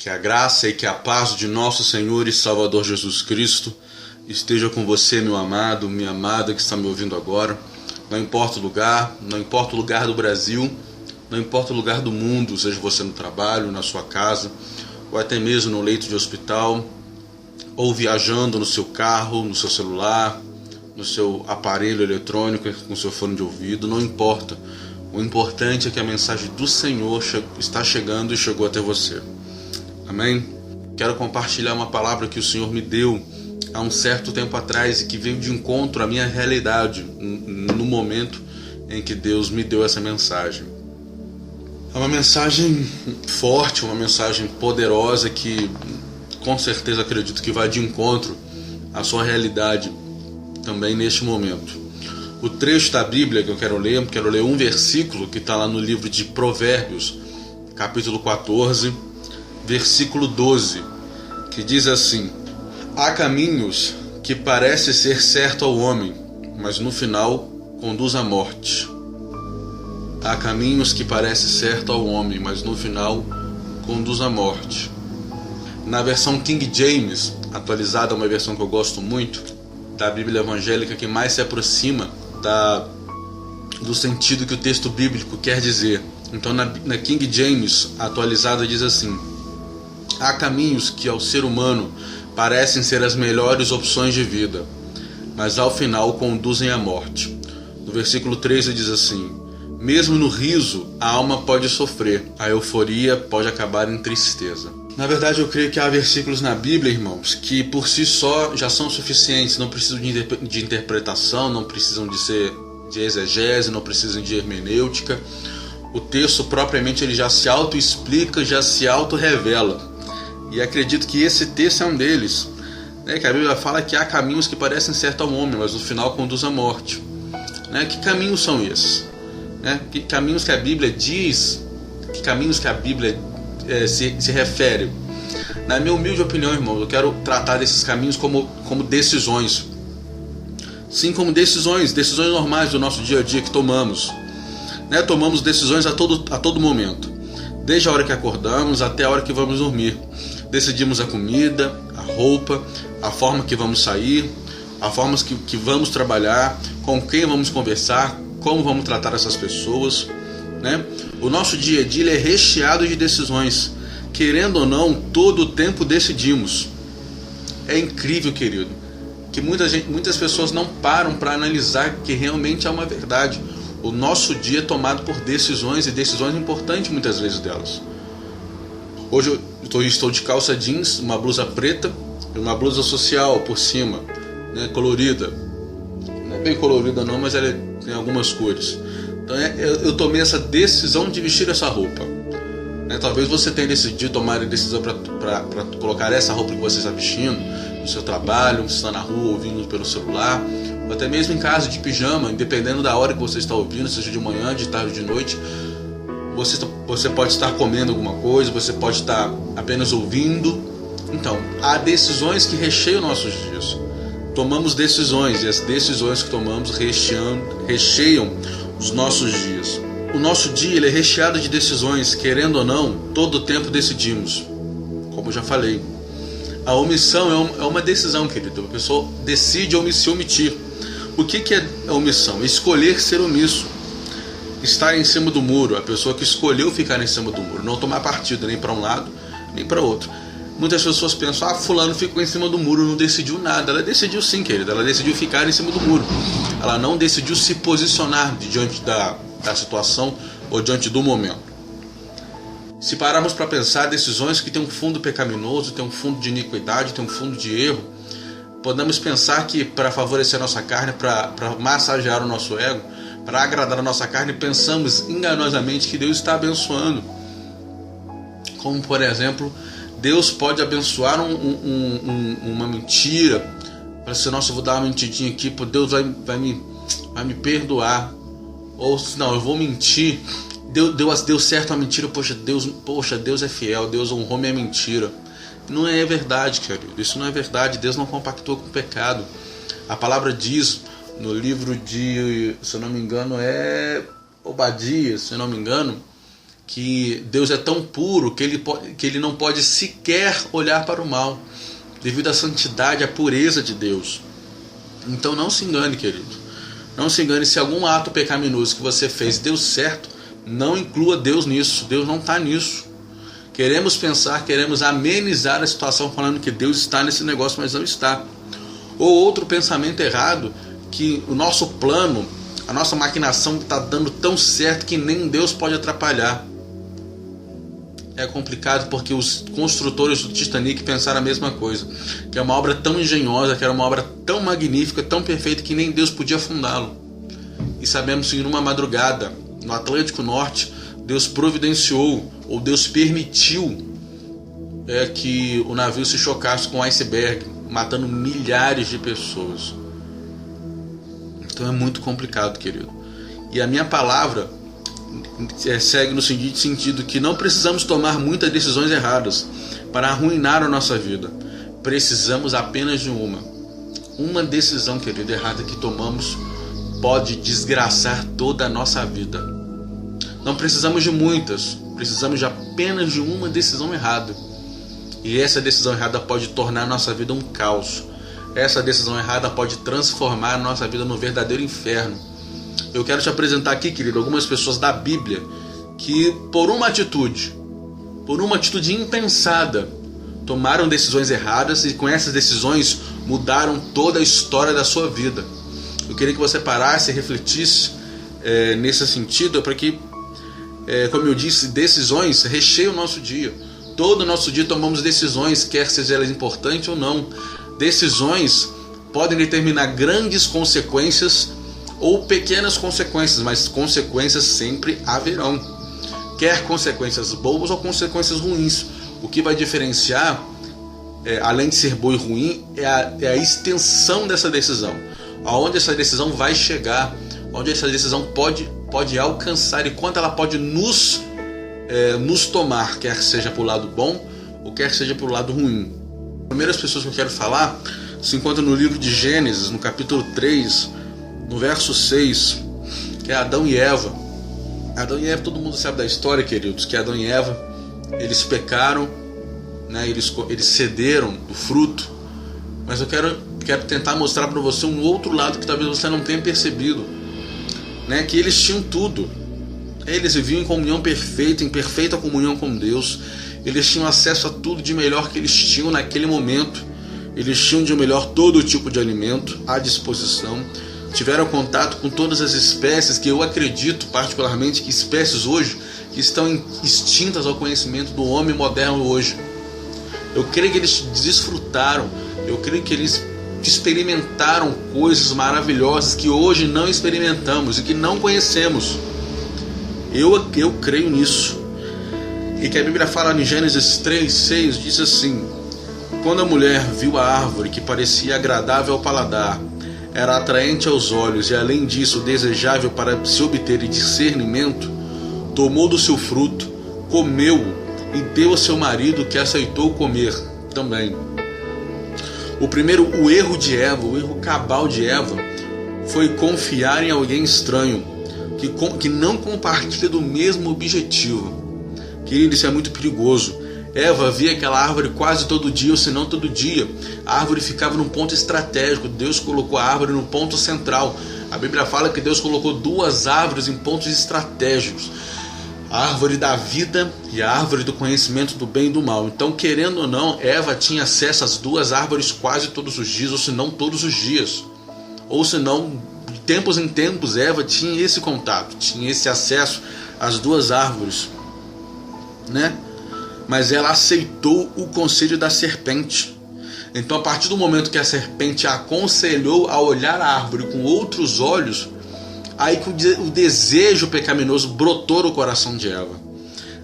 Que a graça e que a paz de nosso Senhor e Salvador Jesus Cristo esteja com você, meu amado, minha amada que está me ouvindo agora. Não importa o lugar, não importa o lugar do Brasil, não importa o lugar do mundo, seja você no trabalho, na sua casa, ou até mesmo no leito de hospital, ou viajando no seu carro, no seu celular, no seu aparelho eletrônico, com seu fone de ouvido, não importa. O importante é que a mensagem do Senhor está chegando e chegou até você. Amém? Quero compartilhar uma palavra que o Senhor me deu há um certo tempo atrás e que veio de encontro à minha realidade no momento em que Deus me deu essa mensagem. É uma mensagem forte, uma mensagem poderosa que com certeza acredito que vai de encontro à sua realidade também neste momento. O trecho da Bíblia que eu quero ler um versículo que está lá no livro de Provérbios, capítulo 14, versículo 12, que diz assim: há caminhos que parecem ser certo ao homem, mas no final conduz à morte. Há caminhos que parecem certo ao homem, mas no final conduz à morte. Na versão King James, atualizada, uma versão que eu gosto muito, da Bíblia evangélica, que mais se aproxima do sentido que o texto bíblico quer dizer. Então na King James, atualizada, diz assim: há caminhos que ao ser humano parecem ser as melhores opções de vida, mas ao final conduzem à morte. No versículo 13 diz assim: mesmo no riso a alma pode sofrer, a euforia pode acabar em tristeza. Na verdade, eu creio que há versículos na Bíblia, irmãos, que por si só já são suficientes, não precisam de interpretação, não precisam de exegese, não precisam de hermenêutica. O texto propriamente ele já se auto-explica, já se auto-revela. E acredito que esse texto é um deles, né? Que a Bíblia fala que há caminhos que parecem certo ao homem, mas no final conduz à morte. Né? Que caminhos são esses? Né? Que caminhos que a Bíblia diz, que caminhos que a Bíblia se refere? Na minha humilde opinião, irmãos, eu quero tratar desses caminhos como decisões. Sim, como decisões normais do nosso dia a dia que tomamos. Né? Tomamos decisões a todo momento. Desde a hora que acordamos até a hora que vamos dormir. Decidimos a comida, a roupa, a forma que vamos sair, a forma que vamos trabalhar, com quem vamos conversar, como vamos tratar essas pessoas, né? O nosso dia a dia é recheado de decisões. Querendo ou não, todo o tempo decidimos. É incrível, querido, que muitas pessoas não param para analisar que realmente é uma verdade. O nosso dia é tomado por decisões, e decisões importantes muitas vezes delas. Hoje eu estou de calça jeans, uma blusa preta e uma blusa social por cima, né, colorida. Não é bem colorida não, mas ela tem algumas cores. Então eu tomei essa decisão de vestir essa roupa. Né, talvez você tenha decidido tomar a decisão para colocar essa roupa que você está vestindo no seu trabalho, você está na rua ouvindo pelo celular, ou até mesmo em casa de pijama, independendo da hora que você está ouvindo, seja de manhã, de tarde, de noite. Você pode estar comendo alguma coisa, você pode estar apenas ouvindo. Então, há decisões que recheiam nossos dias. Tomamos decisões, e as decisões que tomamos recheiam os nossos dias. O nosso dia ele é recheado de decisões, querendo ou não, todo o tempo decidimos. Como eu já falei, a omissão é uma decisão, querido. A pessoa decide se omitir. O que é a omissão? É escolher ser omisso. Estar em cima do muro, a pessoa que escolheu ficar em cima do muro, não tomar partido nem para um lado, nem para outro. Muitas pessoas pensam, fulano ficou em cima do muro, não decidiu nada. Ela decidiu sim, querida, ela decidiu ficar em cima do muro. Ela não decidiu se posicionar diante da situação ou diante do momento. Se pararmos para pensar, decisões que têm um fundo pecaminoso, têm um fundo de iniquidade, têm um fundo de erro, podemos pensar que para favorecer a nossa carne, para massagear o nosso ego, para agradar a nossa carne, pensamos enganosamente que Deus está abençoando. Como, por exemplo, Deus pode abençoar uma mentira. Para assim, nossa, eu vou dar uma mentidinha aqui, Deus vai me perdoar. Ou não, eu vou mentir. Deu certo a mentira, poxa, Deus é fiel, Deus honrou minha mentira. Não é verdade, querido. Isso não é verdade. Deus não compactou com o pecado. A palavra diz no livro de, se eu não me engano, é Obadias, se eu não me engano, que Deus é tão puro que ele não pode sequer olhar para o mal, devido à santidade, à pureza de Deus. Então não se engane, querido. Não se engane, se algum ato pecaminoso que você fez deu certo, não inclua Deus nisso. Deus não está nisso. Queremos pensar, queremos amenizar a situação falando que Deus está nesse negócio, mas não está. Ou outro pensamento errado, que o nosso plano, a nossa maquinação está dando tão certo que nem Deus pode atrapalhar. É complicado porque os construtores do Titanic pensaram a mesma coisa, que é uma obra tão engenhosa, que era uma obra tão magnífica, tão perfeita, que nem Deus podia afundá-lo. E sabemos que numa madrugada, no Atlântico Norte, Deus providenciou, ou Deus permitiu que o navio se chocasse com um iceberg, matando milhares de pessoas. Então é muito complicado, querido. E a minha palavra segue no seguinte sentido, que não precisamos tomar muitas decisões erradas para arruinar a nossa vida. Precisamos apenas de uma decisão, querido, errada que tomamos pode desgraçar toda a nossa vida. Não precisamos de muitas, precisamos de apenas de uma decisão errada. E essa decisão errada pode tornar a nossa vida um caos. Essa decisão errada pode transformar a nossa vida no verdadeiro inferno. Eu quero te apresentar aqui, querido, algumas pessoas da Bíblia que por uma atitude impensada, tomaram decisões erradas e com essas decisões mudaram toda a história da sua vida. Eu queria que você parasse e refletisse nesse sentido, para que, como eu disse, decisões recheiam o nosso dia. Todo o nosso dia tomamos decisões, quer sejam elas importantes ou não. Decisões podem determinar grandes consequências ou pequenas consequências, mas consequências sempre haverão. Quer consequências boas ou consequências ruins. O que vai diferenciar, além de ser boa e ruim, é a extensão dessa decisão. Aonde essa decisão vai chegar, onde essa decisão pode alcançar e quanto ela pode nos tomar, quer seja para o lado bom ou quer seja para o lado ruim. As primeiras pessoas que eu quero falar se encontram no livro de Gênesis, no capítulo 3, no verso 6, que é Adão e Eva. Adão e Eva, todo mundo sabe da história, queridos, que Adão e Eva, eles pecaram, né? Eles cederam do fruto. Mas eu quero tentar mostrar para você um outro lado que talvez você não tenha percebido, né? Que eles tinham tudo. Eles viviam em comunhão perfeita, em perfeita comunhão com Deus. Eles tinham acesso a tudo de melhor que eles tinham naquele momento. Eles tinham de melhor todo tipo de alimento à disposição. Tiveram contato com todas as espécies, que eu acredito particularmente que espécies hoje que estão extintas ao conhecimento do homem moderno hoje. Eu creio que eles desfrutaram, eu creio que eles experimentaram coisas maravilhosas que hoje não experimentamos e que não conhecemos. Eu creio nisso. E que a Bíblia fala em Gênesis 3:6, diz assim: quando a mulher viu a árvore que parecia agradável ao paladar, era atraente aos olhos e além disso desejável para se obter discernimento, tomou do seu fruto, comeu e deu a seu marido, que aceitou comer também. O erro de Eva, o erro cabal de Eva, foi confiar em alguém estranho, que não compartilha do mesmo objetivo. Querido, isso é muito perigoso. Eva via aquela árvore quase todo dia, ou se não todo dia. A árvore ficava num ponto estratégico. Deus colocou a árvore no ponto central. A Bíblia fala que Deus colocou duas árvores em pontos estratégicos: a árvore da vida e a árvore do conhecimento do bem e do mal. Então, querendo ou não, Eva tinha acesso às duas árvores quase todos os dias, ou se não todos os dias. Ou se não, de tempos em tempos, Eva tinha esse contato, tinha esse acesso às duas árvores, né? Mas ela aceitou o conselho da serpente. Então, a partir do momento que a serpente a aconselhou a olhar a árvore com outros olhos, aí que o desejo pecaminoso brotou no coração de Eva.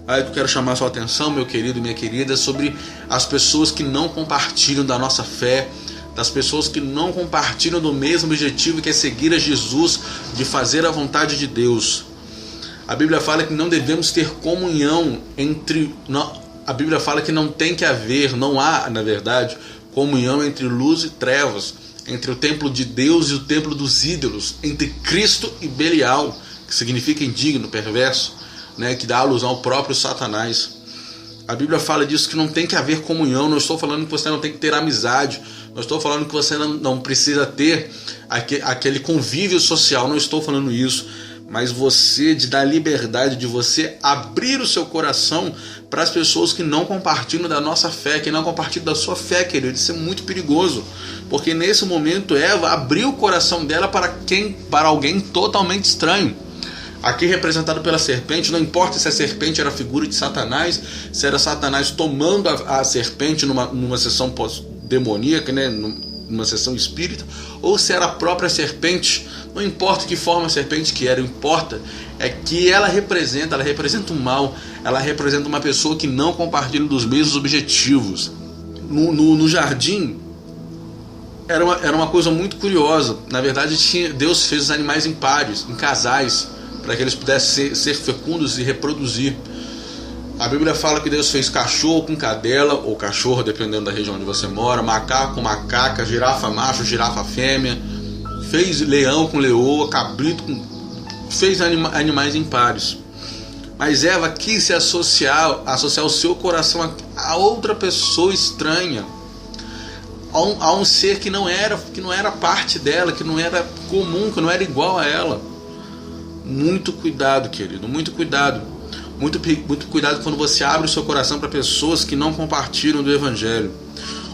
Aí que eu quero chamar a sua atenção, meu querido e minha querida, sobre as pessoas que não compartilham da nossa fé, das pessoas que não compartilham do mesmo objetivo, que é seguir a Jesus, de fazer a vontade de Deus. A Bíblia fala que não devemos ter comunhão entre... A Bíblia fala que não tem que haver, não há, na verdade, comunhão entre luz e trevas, entre o templo de Deus e o templo dos ídolos, entre Cristo e Belial, que significa indigno, perverso. né, que dá alusão ao próprio Satanás. A Bíblia fala disso, que não tem que haver comunhão. Não estou falando que você não tem que ter amizade. Não estou falando que você não precisa ter aquele convívio social. Não estou falando isso. Mas você, de dar liberdade, de você abrir o seu coração para as pessoas que não compartilham da nossa fé, que não compartilham da sua fé, querido. Isso é muito perigoso. Porque nesse momento Eva abriu o coração dela para alguém totalmente estranho. Aqui representado pela serpente, não importa se a serpente era a figura de Satanás, se era Satanás tomando a serpente numa sessão demoníaca, né, numa sessão espírita, ou se era a própria serpente. Não importa que forma a serpente que era, o que importa é que ela representa o mal, ela representa uma pessoa que não compartilha dos mesmos objetivos. No jardim era uma coisa muito curiosa. Na verdade, Deus fez os animais em pares, em casais, para que eles pudessem ser fecundos e reproduzir. A Bíblia fala que Deus fez cachorro com cadela, ou cachorro, dependendo da região onde você mora, macaco com macaca, girafa macho, girafa fêmea, fez leão com leoa, cabrito com... fez animais em pares. Mas Eva quis se associar o seu coração a outra pessoa estranha, a um ser que não era parte dela, que não era comum, que não era igual a ela. Muito cuidado, querido, muito cuidado. Muito cuidado quando você abre o seu coração para pessoas que não compartilham do Evangelho.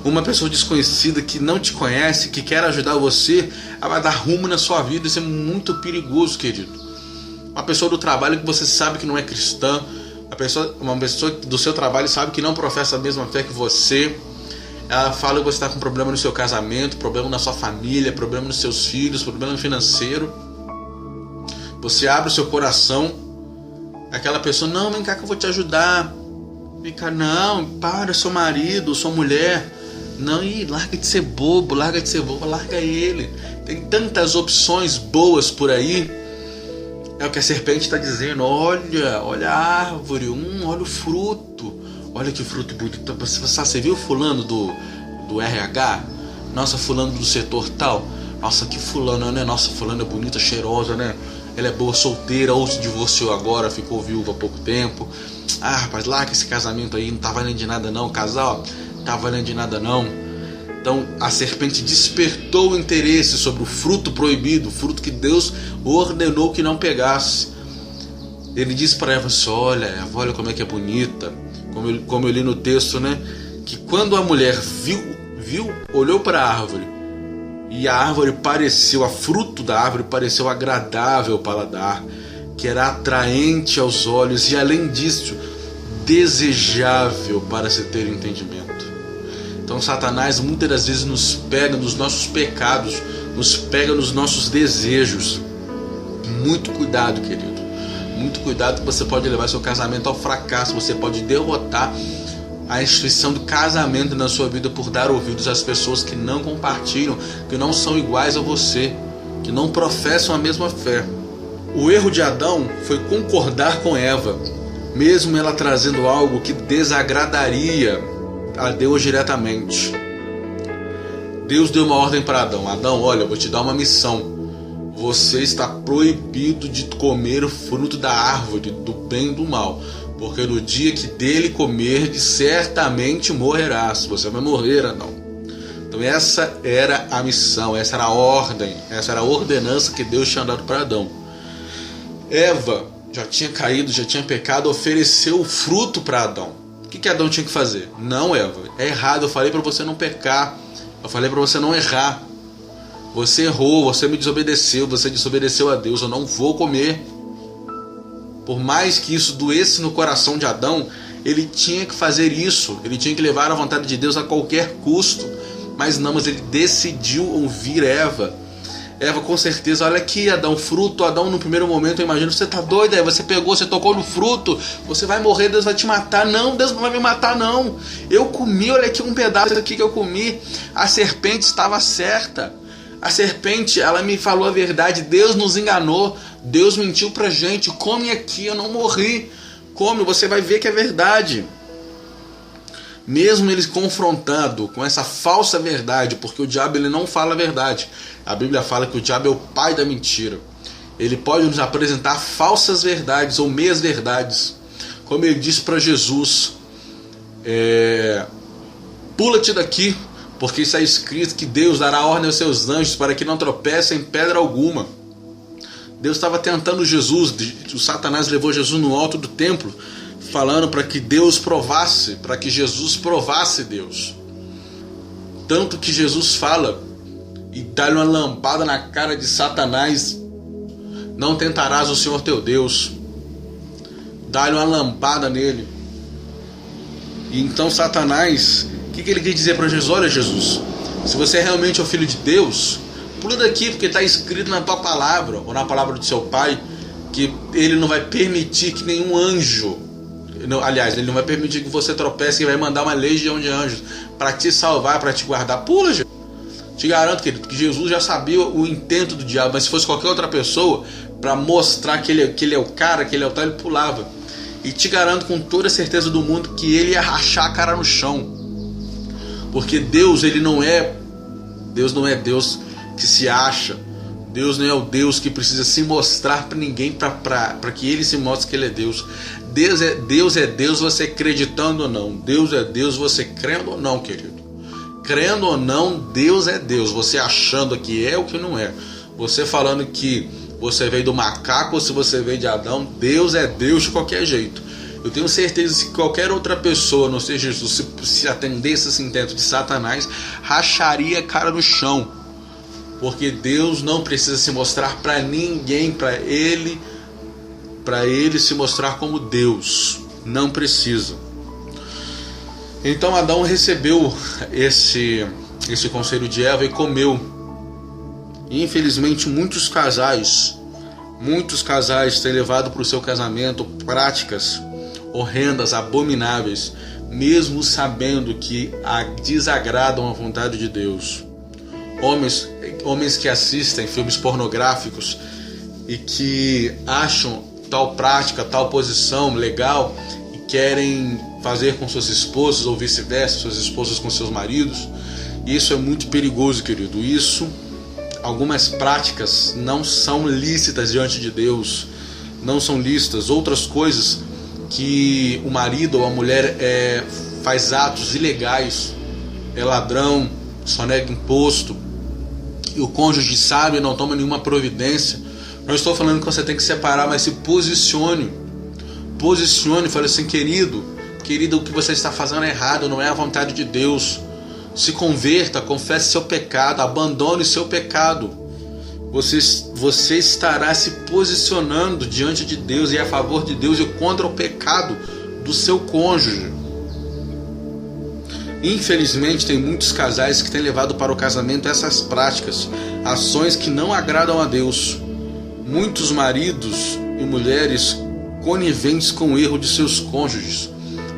Uma pessoa desconhecida que não te conhece, que quer ajudar você, ela vai dar rumo na sua vida. Isso é muito perigoso, querido. Uma pessoa do trabalho que você sabe que não é cristã, uma pessoa do seu trabalho sabe que não professa a mesma fé que você. Ela fala que você está com problema no seu casamento, problema na sua família, problema nos seus filhos, problema financeiro. Você abre o seu coração, aquela pessoa, não, vem cá que eu vou te ajudar. Vem cá, não, para, seu marido, sua mulher. Não, larga de ser bobo, larga ele. Tem tantas opções boas por aí. É o que a serpente está dizendo. Olha a árvore, olha o fruto. Olha que fruto bonito. Você viu fulano do RH? Nossa, fulano do setor tal. Nossa, que fulano, né? Nossa, fulano é bonita, cheirosa, né? Ela é boa solteira, ou se divorciou agora, ficou viúva há pouco tempo. Ah, rapaz, larga esse casamento aí, não tá valendo de nada não. Casal, não tá valendo de nada não. Então a serpente despertou o interesse sobre o fruto proibido, o fruto que Deus ordenou que não pegasse. Ele disse para Eva assim, olha Eva, olha como é que é bonita. Como eu li no texto, né? Que quando a mulher viu, olhou para a árvore, e a fruto da árvore pareceu agradável ao paladar, que era atraente aos olhos e, além disso, desejável para se ter entendimento. Então Satanás muitas das vezes nos pega nos nossos pecados, nos pega nos nossos desejos. Muito cuidado, querido. Muito cuidado, que você pode levar seu casamento ao fracasso, você pode derrotar a instituição do casamento na sua vida por dar ouvidos às pessoas que não compartilham, que não são iguais a você, que não professam a mesma fé. O erro de Adão foi concordar com Eva, mesmo ela trazendo algo que desagradaria a Deus diretamente. Deus deu uma ordem para Adão. Adão, olha, eu vou te dar uma missão. Você está proibido de comer o fruto da árvore do bem e do mal, porque no dia que dele comerdes, certamente morrerás. Você vai morrer, Adão. Então essa era a missão, essa era a ordem, essa era a ordenança que Deus tinha dado para Adão. Eva já tinha caído, já tinha pecado, ofereceu o fruto para Adão. O que Adão tinha que fazer? Não, Eva, é errado, eu falei para você não pecar, eu falei para você não errar. Você errou, você me desobedeceu, você desobedeceu a Deus, eu não vou comer. Por mais que isso doesse no coração de Adão, ele tinha que fazer isso, ele tinha que levar a vontade de Deus a qualquer custo. Mas ele decidiu ouvir Eva. Eva, com certeza, olha aqui, Adão, fruto. Adão, no primeiro momento, eu imagino, você tá doido, Eva, você pegou, você tocou no fruto, você vai morrer, Deus vai te matar. Não, Deus não vai me matar, não. Eu comi, olha aqui um pedaço aqui que eu comi. A serpente estava certa. A serpente, ela me falou a verdade. Deus nos enganou, Deus mentiu pra gente. Come aqui, eu não morri. Come, você vai ver que é verdade. Mesmo eles confrontando com essa falsa verdade, porque o diabo ele não fala a verdade. A Bíblia fala que o diabo é o pai da mentira. Ele pode nos apresentar falsas verdades ou meias verdades. Como ele disse para Jesus, pula-te daqui, porque está escrito que Deus dará ordem aos seus anjos para que não tropecem em pedra alguma. Deus estava tentando Jesus, o Satanás levou Jesus no alto do templo, falando para que Deus provasse, para que Jesus provasse Deus. Tanto que Jesus fala e dá-lhe uma lampada na cara de Satanás: não tentarás o Senhor teu Deus. Dá-lhe uma lampada nele. E então Satanás, o que ele quer dizer para Jesus? Olha, Jesus, se você é realmente o Filho de Deus, pula daqui, porque está escrito na tua palavra, ou na palavra do seu Pai, que ele não vai permitir que nenhum anjo, aliás, ele não vai permitir que você tropece, e vai mandar uma legião de anjos para te salvar, para te guardar. Pula, Jesus. Te garanto, querido, que Jesus já sabia o intento do diabo, mas se fosse qualquer outra pessoa, para mostrar que ele é o cara, que ele é o tal, ele pulava. E te garanto com toda a certeza do mundo que ele ia rachar a cara no chão. Porque Deus, ele não é Deus que se acha. Deus não é o Deus que precisa se mostrar para ninguém para que ele se mostre que ele é Deus. Deus é Deus você acreditando ou não. Deus é Deus você crendo ou não, querido. Crendo ou não, Deus é Deus. Você achando que é o que não é. Você falando que você veio do macaco ou se você veio de Adão, Deus é Deus de qualquer jeito. Eu tenho certeza que qualquer outra pessoa, não seja Jesus, se atendesse esse intento de Satanás, racharia a cara no chão. Porque Deus não precisa se mostrar para ninguém, para ele se mostrar como Deus. Não precisa. Então Adão recebeu esse conselho de Eva e comeu. E infelizmente muitos casais têm levado para o seu casamento práticas horrendas, abomináveis, mesmo sabendo que desagradam a vontade de Deus. Homens que assistem filmes pornográficos e que acham tal prática, tal posição legal e querem fazer com suas esposas ou vice-versa, suas esposas com seus maridos. Isso é muito perigoso, querido. Algumas práticas não são lícitas diante de Deus, não são lícitas. Outras coisas que o marido ou a mulher faz atos ilegais, é ladrão, sonega imposto, e o cônjuge sabe e não toma nenhuma providência. Não estou falando que você tem que separar, mas se posicione, fale assim: querido, o que você está fazendo é errado, não é a vontade de Deus. Se converta, confesse seu pecado, abandone seu pecado. Você estará se posicionando diante de Deus e a favor de Deus e contra o pecado do seu cônjuge. Infelizmente, tem muitos casais que têm levado para o casamento essas práticas, ações que não agradam a Deus. Muitos maridos e mulheres coniventes com o erro de seus cônjuges.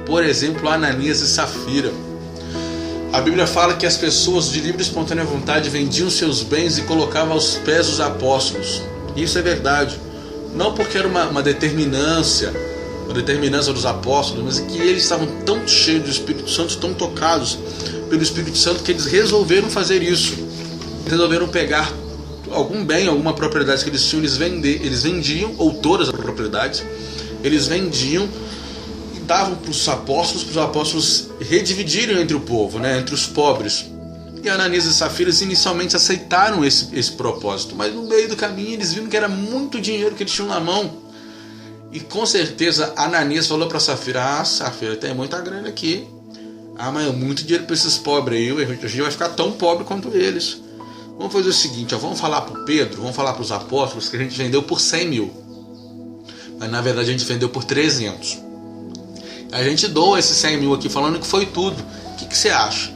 Por exemplo, Ananias e Safira. A Bíblia fala que as pessoas de livre e espontânea vontade vendiam seus bens e colocavam aos pés dos apóstolos. Isso é verdade. Não porque era uma determinância dos apóstolos, mas que eles estavam tão cheios do Espírito Santo, tão tocados pelo Espírito Santo, que eles resolveram fazer isso. Eles resolveram pegar algum bem, alguma propriedade que eles tinham, eles vendiam, ou todas as propriedades, eles vendiam, davam para os apóstolos redividirem entre o povo, entre os pobres. E Ananias e Safira inicialmente aceitaram esse propósito, mas no meio do caminho eles viram que era muito dinheiro que eles tinham na mão. E com certeza Ananias falou para Safira: Safira, tem muita grana aqui. Mas é muito dinheiro para esses pobres aí, a gente vai ficar tão pobre quanto eles. Vamos fazer o seguinte, vamos falar para o Pedro, vamos falar para os apóstolos que a gente vendeu por 100 mil. Mas na verdade a gente vendeu por 300. A gente doa esses 100 mil aqui, falando que foi tudo. O que você acha?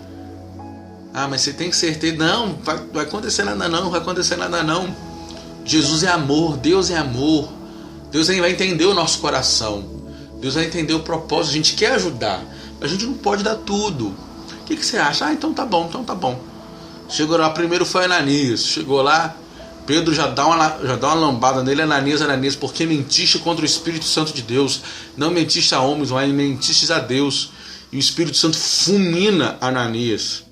Mas você tem certeza? Não, vai acontecer nada não, vai acontecer nada não. Jesus é amor, Deus é amor. Deus vai entender o nosso coração. Deus vai entender o propósito. A gente quer ajudar, a gente não pode dar tudo. O que você acha? Então tá bom. Chegou lá, primeiro foi Ananias. Chegou lá, Pedro já dá uma lambada nele. Ananias, porque mentiste contra o Espírito Santo de Deus. Não mentiste a homens, mas mentiste a Deus. E o Espírito Santo fulmina Ananias.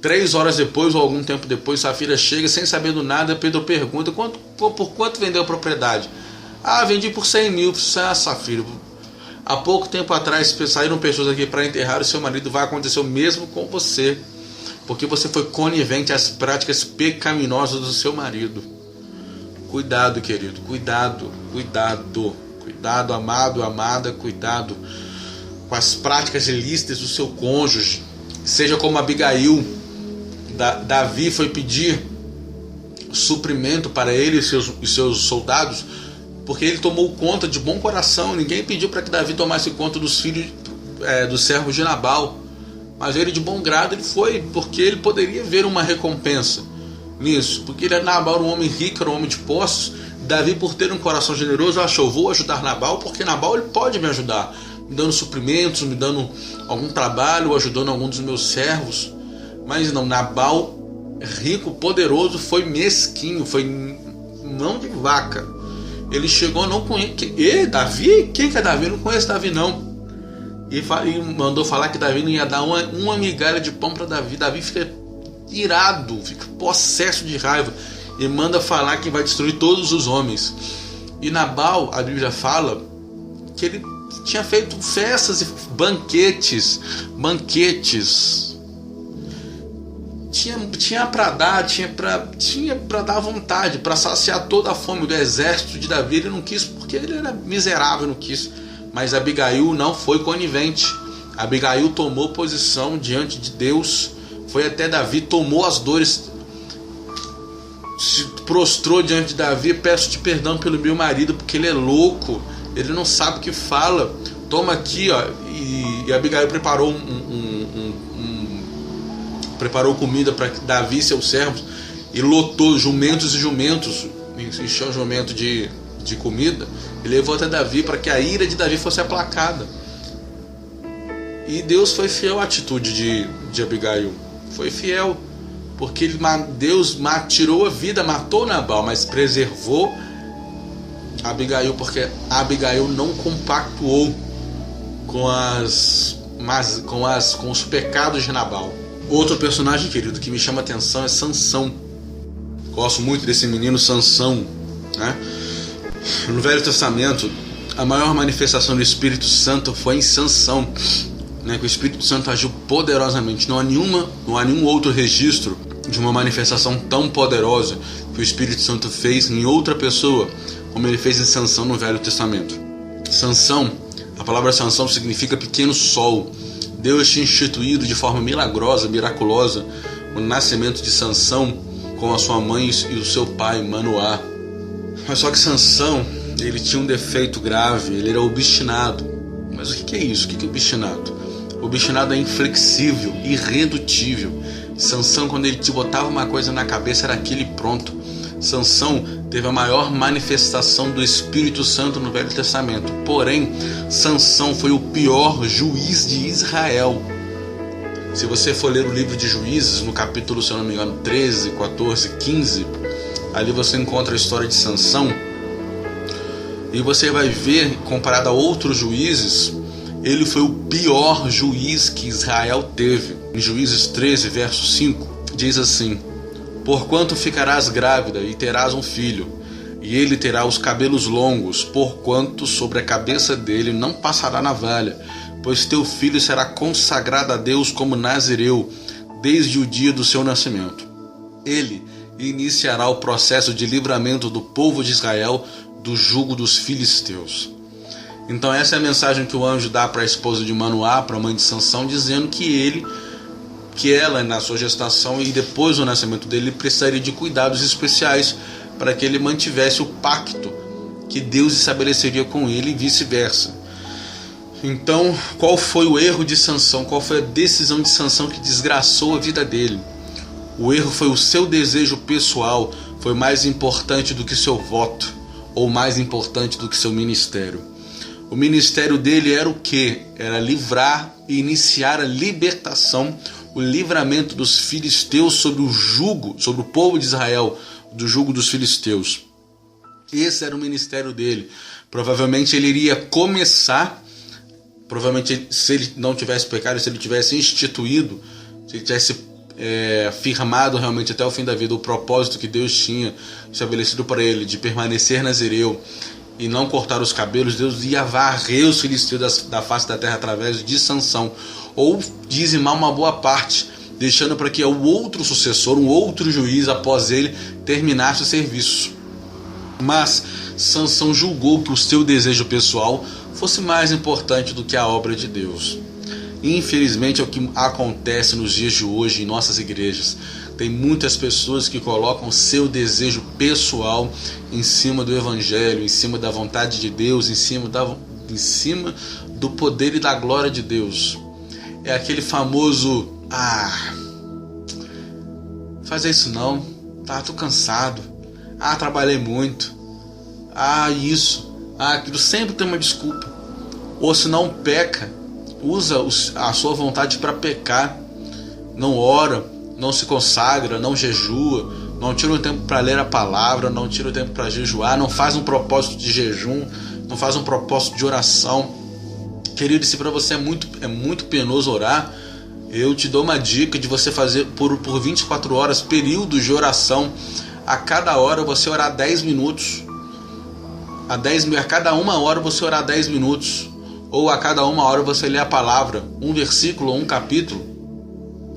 3 horas depois ou algum tempo depois, Safira chega sem sabendo nada. Pedro pergunta: por quanto vendeu a propriedade? Vendi por 100 mil. Safira, há pouco tempo atrás saíram pessoas aqui para enterrar o seu marido. Vai acontecer o mesmo com você, porque você foi conivente às práticas pecaminosas do seu marido. Cuidado, querido, cuidado, amado, amada, cuidado com as práticas ilícitas do seu cônjuge. Seja como Abigail. Davi foi pedir suprimento para ele e seus soldados, porque ele tomou conta de bom coração. Ninguém pediu para que Davi tomasse conta dos filhos dos servos de Nabal, mas ele de bom grado ele foi, porque ele poderia ver uma recompensa nisso, porque Nabal era um homem rico, era um homem de posses. Davi, por ter um coração generoso, achou: vou ajudar Nabal, porque Nabal ele pode me ajudar, me dando suprimentos, me dando algum trabalho, ajudando algum dos meus servos. Mas não, Nabal, rico, poderoso, foi mesquinho, foi mão de vaca. Ele chegou, não conhece. Davi? Quem que é Davi? Eu não conheço Davi, não. E mandou falar que Davi não ia dar uma migalha de pão para Davi. Davi fica irado, fica possesso de raiva e manda falar que vai destruir todos os homens. E Nabal, a Bíblia fala que ele tinha feito festas e banquetes. Tinha para dar, tinha para dar vontade, para saciar toda a fome do exército de Davi. Ele não quis, porque ele era miserável, não quis. Mas Abigail não foi conivente. Abigail tomou posição diante de Deus, foi até Davi, tomou as dores, se prostrou diante de Davi: peço-te perdão pelo meu marido, porque ele é louco, ele não sabe o que fala. Toma aqui, ó. E Abigail preparou preparou comida para Davi e seus servos, e lotou jumentos e jumentos, encheu o jumento de comida, e levou até Davi para que a ira de Davi fosse aplacada. E Deus foi fiel à atitude de Abigail, foi fiel, porque Deus tirou a vida, matou Nabal, mas preservou Abigail, porque Abigail não compactuou com os pecados de Nabal. Outro personagem, querido, que me chama a atenção é Sansão. Gosto muito desse menino Sansão, né? No Velho Testamento, a maior manifestação do Espírito Santo foi em Sansão, né? Que o Espírito Santo agiu poderosamente. Não há nenhum outro registro de uma manifestação tão poderosa que o Espírito Santo fez em outra pessoa como ele fez em Sansão no Velho Testamento. Sansão, a palavra Sansão significa pequeno sol. Deus tinha instituído de forma miraculosa, o nascimento de Sansão com a sua mãe e o seu pai, Manoá. Mas só que Sansão, ele tinha um defeito grave, ele era obstinado. Mas o que é isso? O que é obstinado? Obstinado é inflexível, irredutível. Sansão, quando ele te botava uma coisa na cabeça, era aquilo e pronto. Sansão teve a maior manifestação do Espírito Santo no Velho Testamento. Porém, Sansão foi o pior juiz de Israel. Se você for ler o livro de Juízes, no capítulo, se eu não me engano, 13, 14, 15, ali você encontra a história de Sansão. E você vai ver, comparado a outros juízes, ele foi o pior juiz que Israel teve. Em Juízes 13, verso 5, diz assim: porquanto ficarás grávida e terás um filho, e ele terá os cabelos longos, porquanto sobre a cabeça dele não passará navalha, pois teu filho será consagrado a Deus como nazireu, desde o dia do seu nascimento. Ele iniciará o processo de livramento do povo de Israel do jugo dos filisteus. Então essa é a mensagem que o anjo dá para a esposa de Manoá, para a mãe de Sansão, dizendo que ela, na sua gestação e depois do nascimento dele, precisaria de cuidados especiais para que ele mantivesse o pacto que Deus estabeleceria com ele e vice-versa. Então, qual foi o erro de Sansão? Qual foi a decisão de Sansão que desgraçou a vida dele? O erro foi o seu desejo pessoal, foi mais importante do que seu voto, ou mais importante do que seu ministério. O ministério dele era o quê? Era livrar e iniciar a libertação, o livramento dos filisteus sobre o jugo, sobre o povo de Israel, do jugo dos filisteus. Esse era o ministério dele. Provavelmente ele iria começar, se ele não tivesse pecado, se ele tivesse instituído, se ele tivesse firmado realmente até o fim da vida o propósito que Deus tinha estabelecido para ele de permanecer nazireu e não cortar os cabelos, Deus ia varrer os filisteus da face da terra através de Sansão, ou dizimar uma boa parte, deixando para que o outro sucessor, um outro juiz após ele, terminasse o serviço. Mas Sansão julgou que o seu desejo pessoal fosse mais importante do que a obra de Deus. Infelizmente é o que acontece nos dias de hoje em nossas igrejas. Tem muitas pessoas que colocam seu desejo pessoal em cima do evangelho, em cima da vontade de Deus, em cima do poder e da glória de Deus. É aquele famoso: fazer isso não, tô cansado, trabalhei muito, isso, aquilo, sempre tem uma desculpa. Ou se não peca, usa a sua vontade para pecar, não ora, não se consagra, não jejua, não tira o tempo para ler a palavra, não tira o tempo para jejuar, não faz um propósito de jejum, não faz um propósito de oração. Querido, se para você é muito penoso orar, eu te dou uma dica de você fazer por 24 horas períodos de oração. A cada hora você orar 10 minutos, a cada uma hora você orar 10 minutos, ou a cada uma hora você ler a palavra, um versículo ou um capítulo.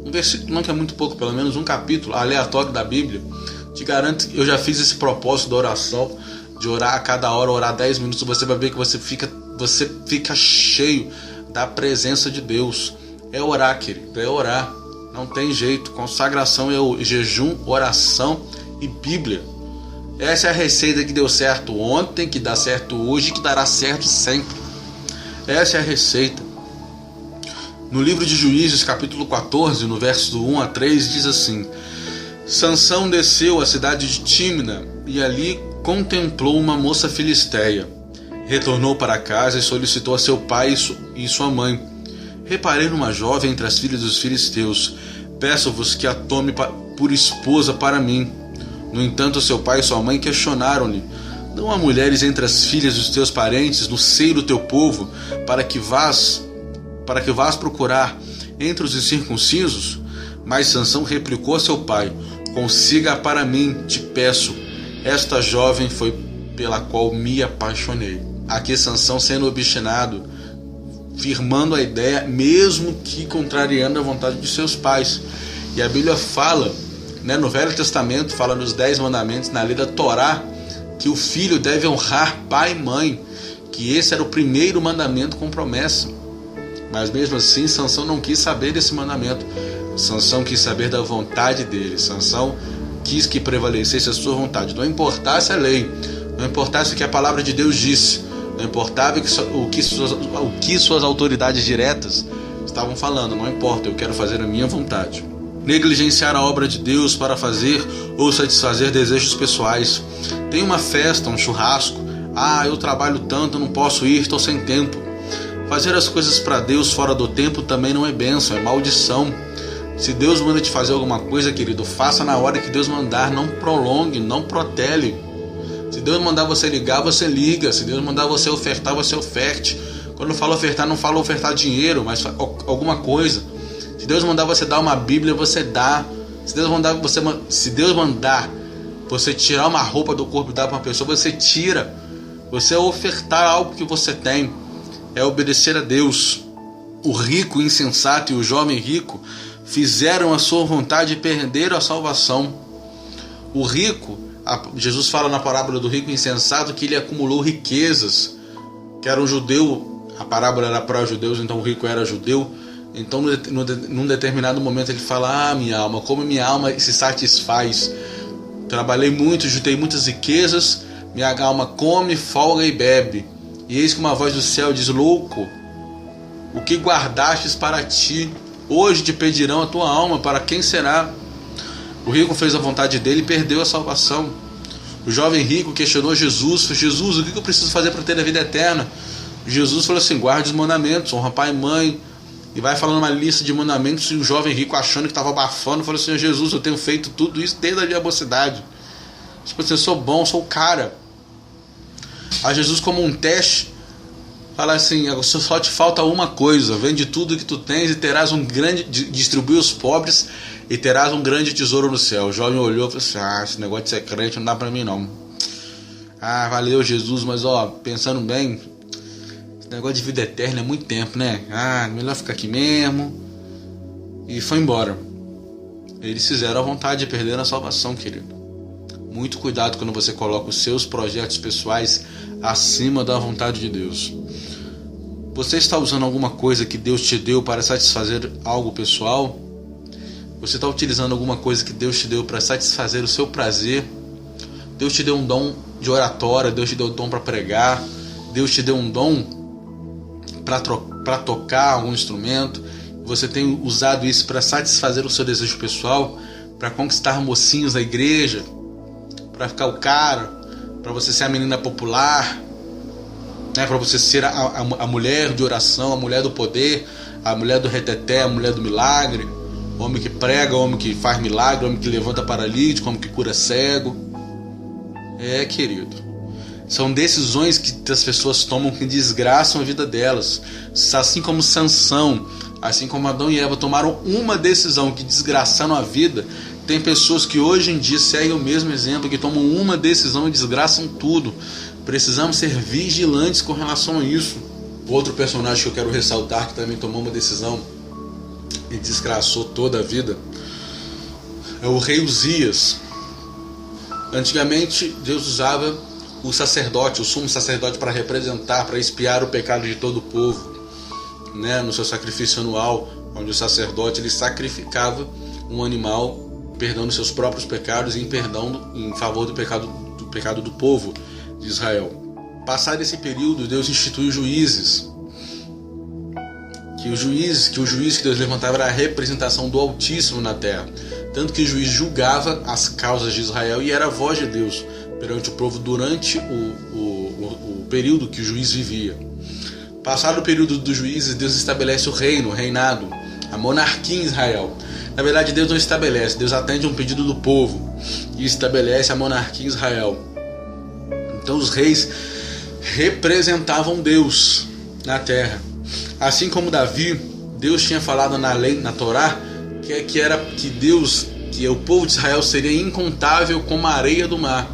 Um versículo não, que é muito pouco, pelo menos um capítulo aleatório da Bíblia. Te garanto que eu já fiz esse propósito da oração, de orar a cada hora, orar 10 minutos. Você vai ver que você fica cheio da presença de Deus. É orar, querido, é orar, não tem jeito. Consagração é o jejum, oração e Bíblia. Essa é a receita que deu certo ontem, que dá certo hoje e que dará certo sempre. Essa é a receita. No livro de Juízes, capítulo 14, no verso 1 a 3, diz assim: Sansão desceu à cidade de Tímina e ali contemplou uma moça filisteia. Retornou para casa e solicitou a seu pai e sua mãe: Reparei numa jovem entre as filhas dos filisteus. Peço-vos que a tome por esposa para mim. No entanto, seu pai e sua mãe questionaram-lhe: Não há mulheres entre as filhas dos teus parentes no seio do teu povo, para que vás procurar entre os incircuncisos? Mas Sansão replicou a seu pai: Consiga para mim, te peço. Esta jovem foi pela qual me apaixonei. Aqui Sansão sendo obstinado, firmando a ideia, mesmo que contrariando a vontade de seus pais. E a Bíblia fala, no Velho Testamento, fala nos 10 mandamentos, na lei da Torá, que o filho deve honrar pai e mãe, que esse era o primeiro mandamento com promessa. Mas mesmo assim, Sansão não quis saber desse mandamento. Sansão quis saber da vontade dele. Sansão quis que prevalecesse a sua vontade. Não importasse a lei, não importasse o que a palavra de Deus disse, não importava o que suas autoridades diretas estavam falando. Não importa, eu quero fazer a minha vontade. Negligenciar a obra de Deus para fazer ou satisfazer desejos pessoais. Tem uma festa, um churrasco. Eu trabalho tanto, não posso ir, estou sem tempo. Fazer as coisas para Deus fora do tempo também não é bênção, é maldição. Se Deus manda te fazer alguma coisa, querido, faça na hora que Deus mandar, não prolongue, não protele. Se Deus mandar você ligar, você liga. Se Deus mandar você ofertar, você oferte. Quando eu falo ofertar, não falo ofertar dinheiro, mas alguma coisa. Se Deus mandar você dar uma Bíblia, você dá. Se Deus mandar você tirar uma roupa do corpo e dar para uma pessoa, você tira. Você ofertar algo que você tem. É obedecer a Deus. O rico insensato e o jovem rico fizeram a sua vontade e perderam a salvação. O rico, Jesus fala na parábola do rico insensato que ele acumulou riquezas, que era um judeu, a parábola era para os judeus, então o rico era judeu. Então num determinado momento ele fala: minha alma, como minha alma se satisfaz, trabalhei muito, juntei muitas riquezas, minha alma come, folga e bebe. E eis que uma voz do céu diz: louco, o que guardastes para ti? Hoje te pedirão a tua alma, para quem será? O rico fez a vontade dele e perdeu a salvação. O jovem rico questionou Jesus: Jesus, o que eu preciso fazer para ter a vida eterna? Jesus falou assim: guarde os mandamentos, honra pai e mãe. E vai falando uma lista de mandamentos. E o jovem rico, achando que estava abafando, falou assim: Jesus, eu tenho feito tudo isso desde a minha mocidade. Tipo assim, eu sou bom, sou o cara. A Jesus, como um teste, Fala assim: só te falta uma coisa, vende tudo que tu tens e terás distribui os pobres e terás um grande tesouro no céu. O jovem olhou e falou assim: esse negócio de ser crente não dá pra mim não. Valeu Jesus, mas pensando bem, esse negócio de vida eterna é muito tempo, né? Melhor ficar aqui mesmo. E foi embora. Eles fizeram a vontade de perder a salvação, querido. Muito cuidado quando você coloca os seus projetos pessoais acima da vontade de Deus. Você está usando alguma coisa que Deus te deu para satisfazer algo pessoal? Você está utilizando alguma coisa que Deus te deu para satisfazer o seu prazer? Deus te deu um dom de oratória, Deus te deu um dom para pregar, Deus te deu um dom para tocar algum instrumento. Você tem usado isso para satisfazer o seu desejo pessoal, para conquistar mocinhos da igreja, para ficar o cara, para você ser a menina popular, né? Para você ser a mulher de oração, a mulher do poder, a mulher do reteté, a mulher do milagre, o homem que prega, o homem que faz milagre, o homem que levanta paralítico, o homem que cura cego. Querido, são decisões que as pessoas tomam que desgraçam a vida delas. Assim como Sansão, assim como Adão e Eva tomaram uma decisão que desgraçaram a vida, tem pessoas que hoje em dia seguem o mesmo exemplo, que tomam uma decisão e desgraçam tudo. Precisamos ser vigilantes com relação a isso. Outro personagem que eu quero ressaltar, que também tomou uma decisão e desgraçou toda a vida, é o rei Uzias. Antigamente Deus usava o sacerdote, o sumo sacerdote, para representar, para expiar o pecado de todo o povo, né? No seu sacrifício anual, onde o sacerdote ele sacrificava um animal, perdoando seus próprios pecados e em favor do pecado do povo de Israel. Passado esse período, Deus instituiu juízes. Que o juiz que Deus levantava era a representação do Altíssimo na terra. Tanto que o juiz julgava as causas de Israel e era a voz de Deus perante o povo durante o período que o juiz vivia. Passado o período dos juízes, Deus estabelece o reinado, a monarquia em Israel. Na verdade, Deus não estabelece, Deus atende a um pedido do povo e estabelece a monarquia em Israel. Então os reis representavam Deus na terra. Assim como Davi, Deus tinha falado na lei, na Torá, que o povo de Israel seria incontável como a areia do mar.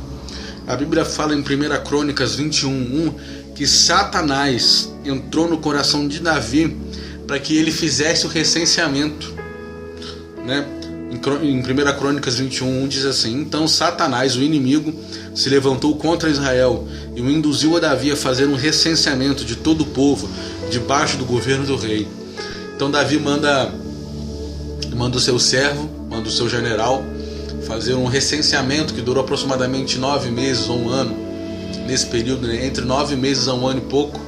A Bíblia fala em 1 Crônicas 21:1 que Satanás entrou no coração de Davi para que ele fizesse o recenseamento, né? Em 1 Crônicas 21:1 diz assim: então Satanás, o inimigo, se levantou contra Israel e o induziu a Davi a fazer um recenseamento de todo o povo debaixo do governo do rei. Então Davi manda o seu servo, manda o seu general fazer um recenseamento que durou aproximadamente 9 meses ou um ano. Nesse período, né, entre 9 meses a um ano e pouco,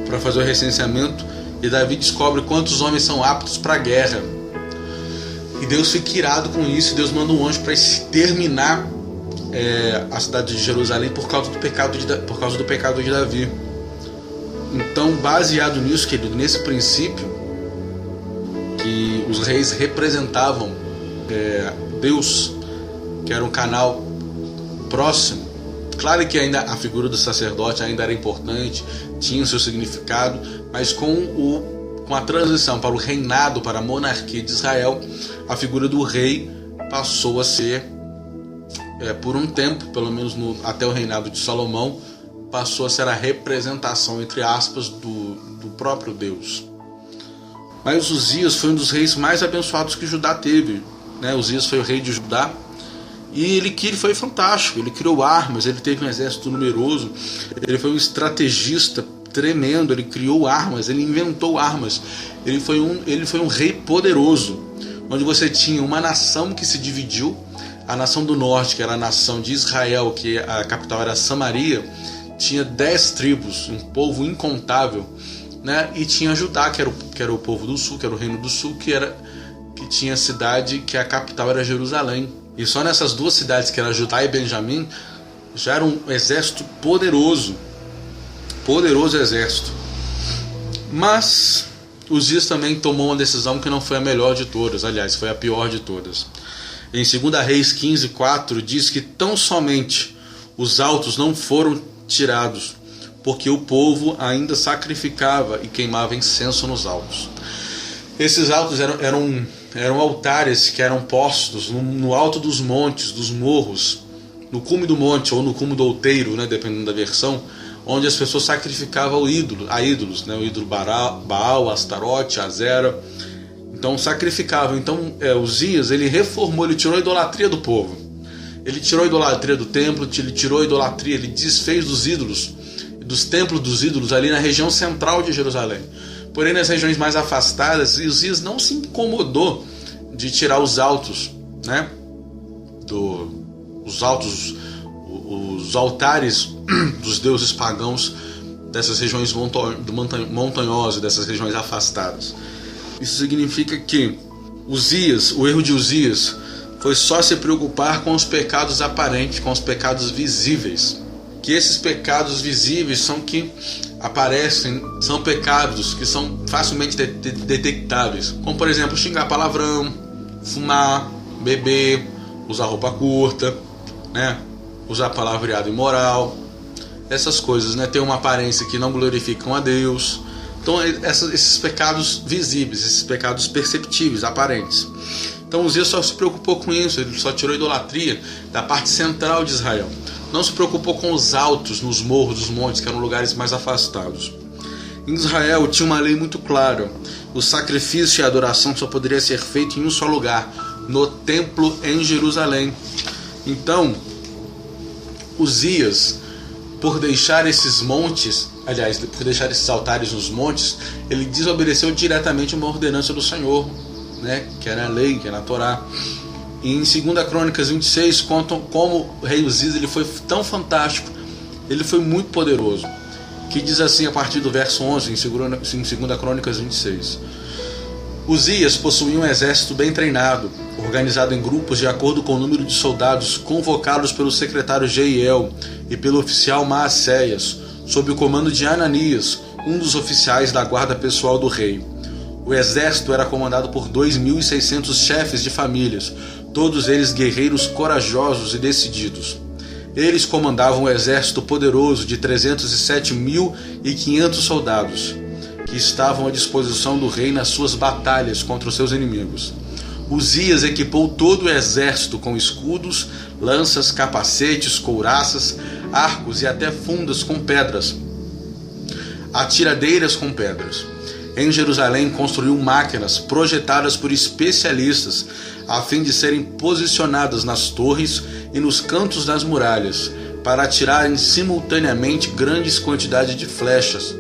para fazer o recenseamento, e Davi descobre quantos homens são aptos para a guerra. E Deus fica irado com isso, e Deus manda um anjo para exterminar a cidade de Jerusalém por causa do pecado de Davi. Então, baseado nisso, querido, nesse princípio, que os reis representavam Deus, que era um canal próximo. Claro que ainda a figura do sacerdote ainda era importante, tinha o seu significado, mas com a transição para o reinado, para a monarquia de Israel, a figura do rei passou a ser, por um tempo, pelo menos até o reinado de Salomão, passou a ser a representação, entre aspas, do próprio Deus. Mas Uzias foi um dos reis mais abençoados que Judá teve, né? Uzias foi o rei de Judá e ele foi fantástico. Ele criou armas, ele teve um exército numeroso, ele foi um estrategista tremendo, ele criou armas, ele inventou armas. Ele foi um rei poderoso, onde você tinha uma nação que se dividiu, a nação do norte, que era a nação de Israel, que a capital era Samaria, tinha 10 tribos, um povo incontável, né? E tinha Judá, que era o povo do sul, que era o reino do sul, que tinha a cidade, que a capital era Jerusalém. E só nessas duas cidades, que era Judá e Benjamim, já era um exército poderoso exército. Mas Uzias também tomou uma decisão que não foi a melhor de todas, aliás, foi a pior de todas. Em 2 Reis 15:4 diz que tão somente os altos não foram tirados, porque o povo ainda sacrificava e queimava incenso nos altos. Esses altos eram altares que eram postos no alto dos montes, dos morros, no cume do monte ou no cume do outeiro, né, dependendo da versão, onde as pessoas sacrificavam a ídolos, né, o ídolo Baal, Astarote, Azera. Então sacrificavam. Então Uzias, ele reformou, ele tirou a idolatria do povo. Ele tirou a idolatria do templo, ele tirou a idolatria, ele desfez dos ídolos, dos templos dos ídolos ali na região central de Jerusalém. Porém, nas regiões mais afastadas, Uzias não se incomodou de tirar os altos, né, os altares dos deuses pagãos dessas regiões montanhosas, dessas regiões afastadas. Isso significa que o erro de Uzias foi só se preocupar com os pecados aparentes, com os pecados visíveis. Que esses pecados visíveis são que aparecem, são pecados que são facilmente detectáveis, como por exemplo xingar palavrão, fumar, beber, usar roupa curta, né? Usar palavreado imoral, essas coisas, né? Ter uma aparência que não glorificam a Deus. Então esses pecados visíveis, esses pecados perceptíveis, aparentes. Então Uzias só se preocupou com isso, ele só tirou a idolatria da parte central de Israel. Não se preocupou com os altos, nos morros, dos montes, que eram lugares mais afastados. Em Israel tinha uma lei muito clara. O sacrifício e a adoração só poderia ser feito em um só lugar, no templo em Jerusalém. Então, Uzias, por deixar esses montes, aliás, por deixar esses altares nos montes, ele desobedeceu diretamente uma ordenança do Senhor, né, que era a lei, que era a Torá. E em 2 Crônicas 26 contam como o rei Uzias ele foi tão fantástico, ele foi muito poderoso, que diz assim a partir do verso 11 em 2 Crônicas 26. Uzias possuía um exército bem treinado, organizado em grupos de acordo com o número de soldados convocados pelo secretário Jeiel e pelo oficial Maacéias, sob o comando de Ananias, um dos oficiais da guarda pessoal do rei. O exército era comandado por 2.600 chefes de famílias, todos eles guerreiros corajosos e decididos. Eles comandavam um exército poderoso de 307.500 soldados, que estavam à disposição do rei nas suas batalhas contra os seus inimigos. Uzias equipou todo o exército com escudos, lanças, capacetes, couraças, arcos e até fundas com pedras, atiradeiras com pedras. Em Jerusalém construiu máquinas projetadas por especialistas a fim de serem posicionadas nas torres e nos cantos das muralhas para atirarem simultaneamente grandes quantidades de flechas,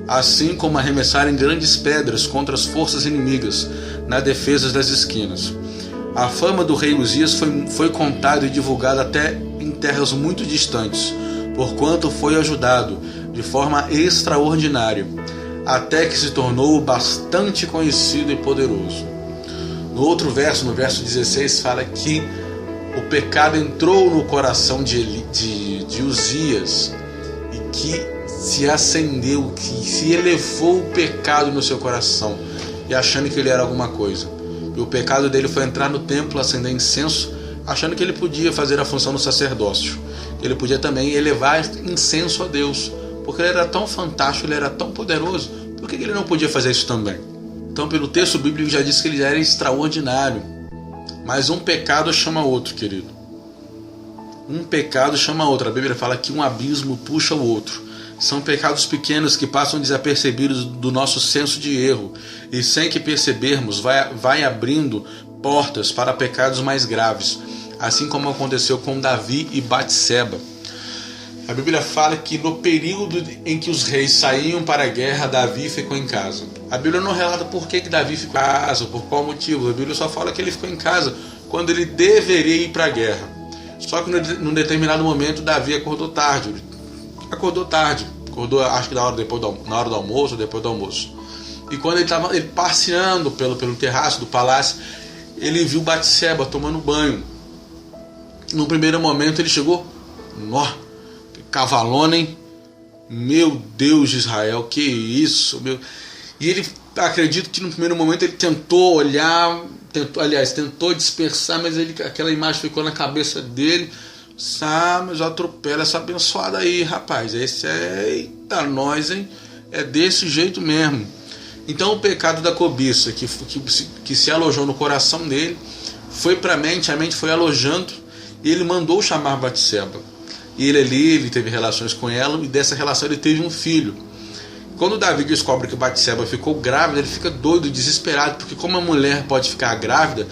assim como arremessarem grandes pedras contra as forças inimigas na defesa das esquinas. A fama do rei Uzias foi contada e divulgada até em terras muito distantes, porquanto foi ajudado de forma extraordinária, até que se tornou bastante conhecido e poderoso. No outro verso, no verso 16, fala que o pecado entrou no coração de Uzias e que se acendeu, que se elevou o pecado no seu coração, e achando que ele era alguma coisa. E o pecado dele foi entrar no templo, acender incenso, achando que ele podia fazer a função do sacerdócio. Ele podia também elevar incenso a Deus, porque ele era tão fantástico, ele era tão poderoso. Por que ele não podia fazer isso também? Então, pelo texto bíblico já diz que ele já era extraordinário. Mas um pecado chama outro, querido. Um pecado chama outro. A Bíblia fala que um abismo puxa o outro. São pecados pequenos que passam desapercebidos do nosso senso de erro. E sem que percebermos, vai abrindo portas para pecados mais graves. Assim como aconteceu com Davi e Batseba. A Bíblia fala que no período em que os reis saíam para a guerra, Davi ficou em casa. A Bíblia não relata por que Davi ficou em casa, por qual motivo. A Bíblia só fala que ele ficou em casa quando ele deveria ir para a guerra. Só que num determinado momento Davi acordou tarde. Acordou acho que na hora do almoço ou depois do almoço. E quando ele estava passeando pelo terraço do palácio, ele viu Batseba tomando banho. No primeiro momento ele chegou, cavalona, hein? Meu Deus de Israel, que isso, meu. E ele, acredito que no primeiro momento ele tentou olhar, tentou dispersar, mas aquela imagem ficou na cabeça dele. Mas atropela essa abençoada aí, rapaz. Esse é Eita, nós, hein? É desse jeito mesmo. Então o pecado da cobiça que se alojou no coração dele foi para a mente foi alojando, e ele mandou chamar Batseba. E ele teve relações com ela, e dessa relação ele teve um filho. Quando Davi descobre que Batseba ficou grávida, ele fica doido, desesperado, porque como a mulher pode ficar grávida,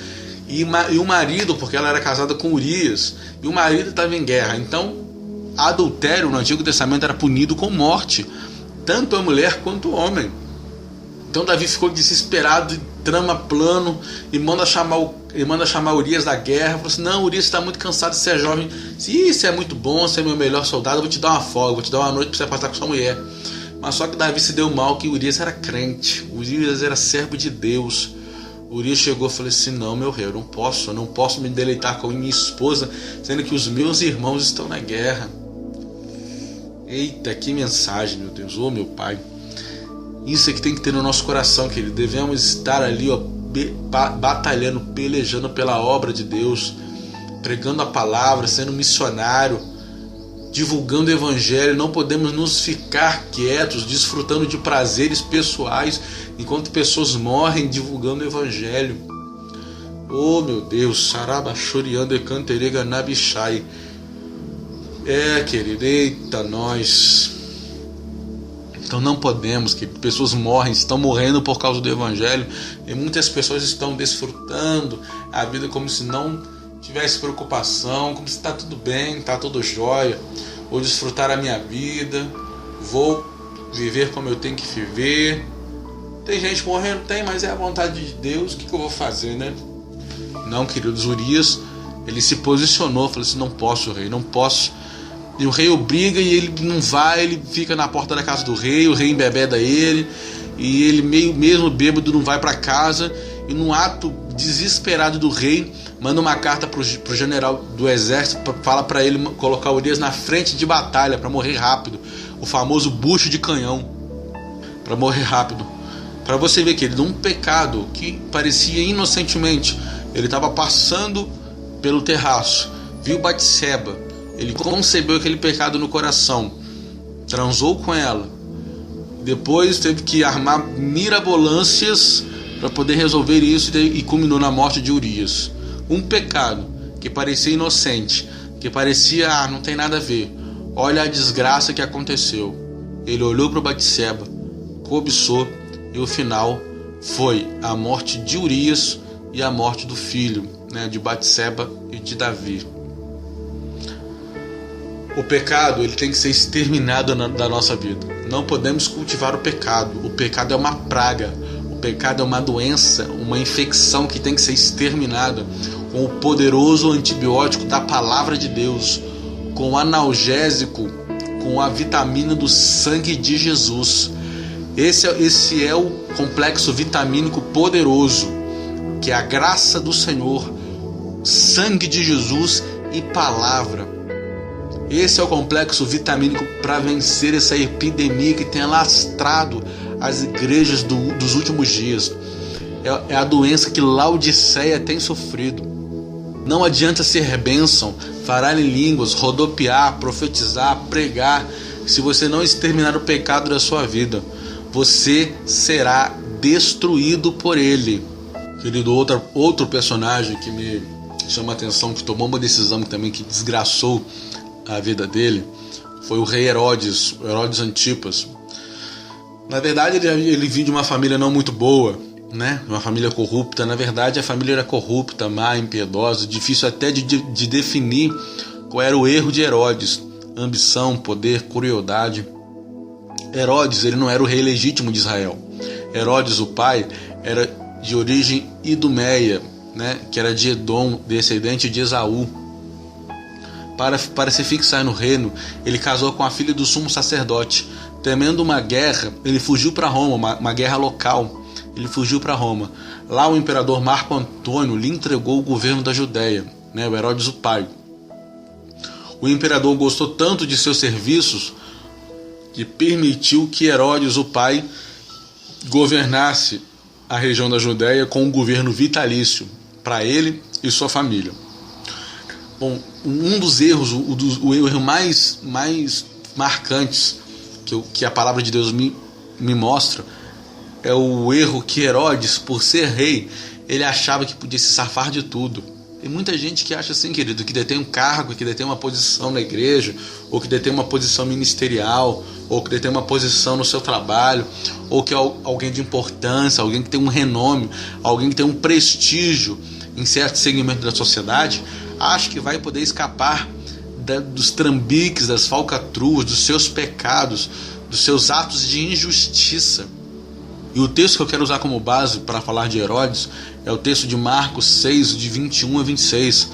e o marido, porque ela era casada com Urias, e o marido estava em guerra, então adultério no Antigo Testamento era punido com morte, tanto a mulher quanto o homem. Então Davi ficou desesperado, trama plano, e manda chamar Urias da guerra. Falou assim: não, Urias está muito cansado, você é jovem, se você é muito bom, você é meu melhor soldado, eu vou te dar uma folga, vou te dar uma noite para você passar com sua mulher. Mas só que Davi se deu mal, que Urias era crente, Urias era servo de Deus. Urias chegou e falou assim: não, meu rei, eu não posso me deleitar com minha esposa, sendo que os meus irmãos estão na guerra. Eita, que mensagem, meu Deus, ô meu Pai. Isso é que tem que ter no nosso coração, querido. Devemos estar ali, batalhando, pelejando pela obra de Deus, pregando a palavra, sendo missionário, divulgando o evangelho. Não podemos nos ficar quietos, desfrutando de prazeres pessoais, enquanto pessoas morrem divulgando o evangelho. Oh meu Deus, sarabachoriando e canterega nabishai. Querido, eita nós. Então não podemos, que pessoas morrem, estão morrendo por causa do evangelho, e muitas pessoas estão desfrutando a vida como se não tivesse preocupação, como se está tudo bem, está tudo jóia. Vou desfrutar a minha vida, vou viver como eu tenho que viver. Tem gente morrendo? Tem, mas é a vontade de Deus, o que eu vou fazer, né? Não, queridos, Urias, ele se posicionou, falou assim: não posso, rei, não posso. E o rei obriga, e ele não vai, ele fica na porta da casa do rei, o rei embebeda ele, e ele mesmo bêbado não vai para casa, e num ato desesperado do rei, manda uma carta pro general do exército, fala para ele colocar Urias na frente de batalha para morrer rápido, o famoso bucho de canhão, para morrer rápido. Para você ver que ele, num pecado que parecia inocentemente, ele estava passando pelo terraço, viu Batseba, ele concebeu aquele pecado no coração, transou com ela, depois teve que armar mirabolâncias para poder resolver isso, e culminou na morte de Urias. Um pecado que parecia inocente, que parecia, não tem nada a ver. Olha a desgraça que aconteceu. Ele olhou para Batseba, cobiçou, e o final foi a morte de Urias e a morte do filho, de Batseba e de Davi. O pecado, ele tem que ser exterminado da nossa vida. Não podemos cultivar o pecado. O pecado é uma praga. O pecado é uma doença, uma infecção que tem que ser exterminada com o poderoso antibiótico da palavra de Deus, com o analgésico, com a vitamina do sangue de Jesus. Esse é o complexo vitamínico poderoso, que é a graça do Senhor, sangue de Jesus e palavra. Esse é o complexo vitamínico para vencer essa epidemia que tem alastrado as igrejas dos últimos dias. É a doença que Laodiceia tem sofrido. Não adianta ser bênção, falar em línguas, rodopiar, profetizar, pregar, se você não exterminar o pecado da sua vida. Você será destruído por ele. Querido, outro personagem que me chama a atenção, que tomou uma decisão também que desgraçou a vida dele, foi o rei Herodes Antipas. Na verdade, ele vinha de uma família não muito boa, uma família corrupta. Na verdade, a família era corrupta, má, impiedosa, difícil até de definir qual era o erro de Herodes: ambição, poder, crueldade. Herodes, ele não era o rei legítimo de Israel. Herodes, o pai, era de origem idumeia, que era de Edom, descendente de Esaú. Para se fixar no reino, ele casou com a filha do sumo sacerdote. Temendo uma guerra, ele fugiu para Roma, uma guerra local. Ele fugiu para Roma. Lá o imperador Marco Antônio lhe entregou o governo da Judéia, o Herodes, o pai. O imperador gostou tanto de seus serviços que permitiu que Herodes, o pai, governasse a região da Judéia com um governo vitalício para ele e sua família. Bom, um dos erros, o erro mais marcantes que a palavra de Deus me mostra, é o erro que Herodes, por ser rei, ele achava que podia se safar de tudo. Tem muita gente que acha assim, querido, que detém um cargo, que detém uma posição na igreja, ou que detém uma posição ministerial, ou que detém uma posição no seu trabalho, ou que é alguém de importância, alguém que tem um renome, alguém que tem um prestígio em certo segmento da sociedade, acha que vai poder escapar dos trambiques, das falcatruas, dos seus pecados, dos seus atos de injustiça. E o texto que eu quero usar como base para falar de Herodes é o texto de Marcos 6, de 21 a 26,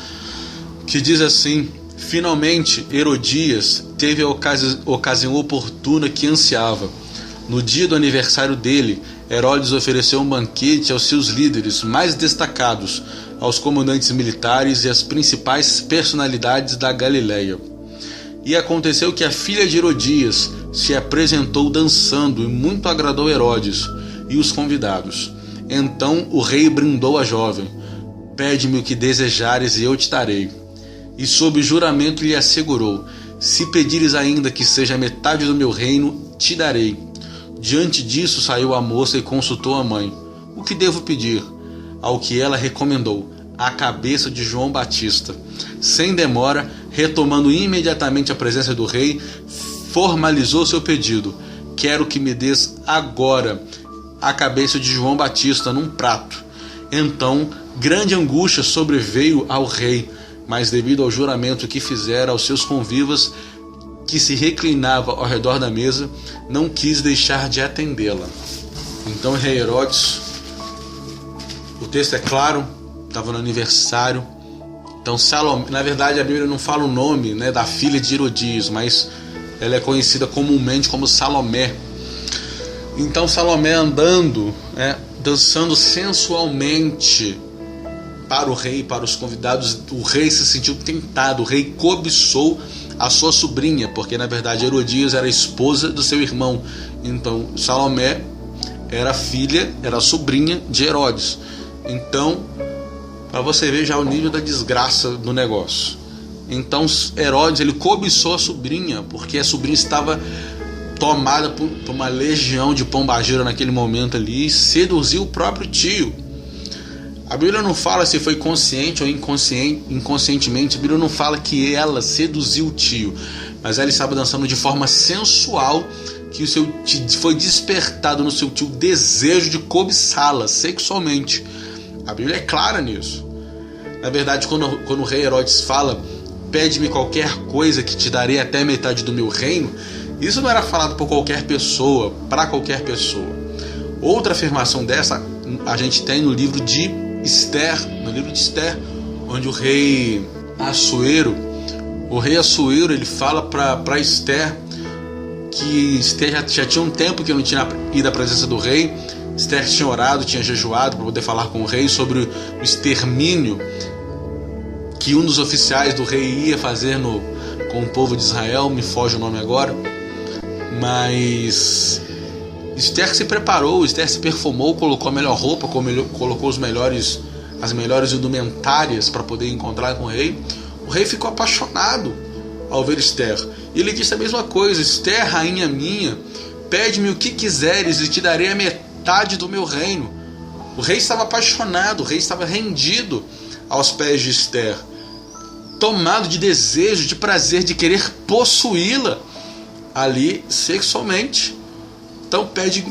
que diz assim: finalmente Herodias teve a ocasião oportuna que ansiava. No dia do aniversário dele, Herodes ofereceu um banquete aos seus líderes mais destacados, aos comandantes militares e às principais personalidades da Galileia. E aconteceu que a filha de Herodias se apresentou dançando e muito agradou Herodes e os convidados. Então o rei brindou a jovem: pede-me o que desejares e eu te darei. E sob juramento lhe assegurou: se pedires ainda que seja metade do meu reino, te darei. Diante disso saiu a moça e consultou a mãe: o que devo pedir? Ao que ela recomendou: a cabeça de João Batista. Sem demora, retomando imediatamente a presença do rei, formalizou seu pedido: quero que me des agora a cabeça de João Batista num prato. Então, grande angústia sobreveio ao rei, mas devido ao juramento que fizera aos seus convivas, que se reclinava ao redor da mesa, não quis deixar de atendê-la. Então, rei Herodes, o texto é claro, estava no aniversário. Então, Salomé, na verdade a Bíblia não fala o nome, né, da filha de Herodias, mas ela é conhecida comumente como Salomé. Então Salomé andando, dançando sensualmente para o rei, para os convidados, o rei se sentiu tentado, o rei cobiçou a sua sobrinha, porque na verdade Herodias era esposa do seu irmão. Então Salomé era filha, era sobrinha de Herodes. Então, para você ver já o nível da desgraça do negócio. Então Herodes, ele cobiçou a sobrinha, porque a sobrinha estava tomada por uma legião de pombagira naquele momento ali, e seduziu o próprio tio. A Bíblia não fala se foi consciente ou inconscientemente, a Bíblia não fala que ela seduziu o tio, mas ela estava dançando de forma sensual, que o seu tio, foi despertado no seu tio o desejo de cobiçá-la sexualmente. A Bíblia é clara nisso. Na verdade, quando o rei Herodes fala: pede-me qualquer coisa que te darei até metade do meu reino, isso não era falado por qualquer pessoa, para qualquer pessoa. Outra afirmação dessa a gente tem no livro de Esther, onde o rei Assuero, ele fala para Esther que Esther já tinha um tempo que não tinha ido à presença do rei. Esther tinha orado, tinha jejuado para poder falar com o rei sobre o extermínio que um dos oficiais do rei ia fazer com o povo de Israel, me foge o nome agora. Mas Esther se preparou, Esther se perfumou, colocou a melhor roupa, colocou as melhores indumentárias para poder encontrar com o rei. O rei ficou apaixonado ao ver Esther. E ele disse a mesma coisa: Esther, rainha minha, pede-me o que quiseres e te darei a metade do meu reino. O rei estava apaixonado, o rei estava rendido aos pés de Esther, tomado de desejo, de prazer, de querer possuí-la ali sexualmente. Então pede,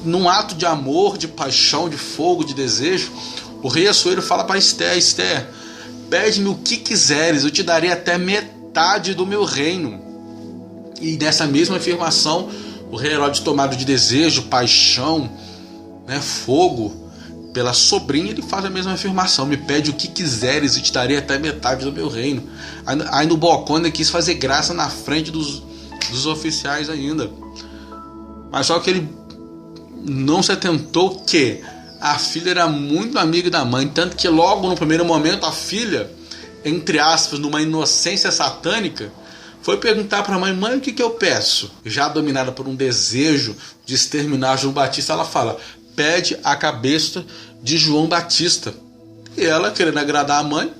num ato de amor, de paixão, de fogo, de desejo, o rei Assuero fala para Esther: Esther, pede-me o que quiseres, eu te darei até metade do meu reino. E nessa mesma afirmação, o rei Herodes, tomado de desejo, paixão, fogo pela sobrinha, ele faz a mesma afirmação: me pede o que quiseres e te darei até metade do meu reino. Ainda o Bocona quis fazer graça na frente dos oficiais ainda. Mas só que ele não se atentou que a filha era muito amiga da mãe, tanto que logo no primeiro momento a filha, entre aspas, numa inocência satânica, foi perguntar para a mãe: mãe, o que eu peço? Já dominada por um desejo de exterminar João Batista, ela fala: pede a cabeça de João Batista. E ela, querendo agradar a mãe,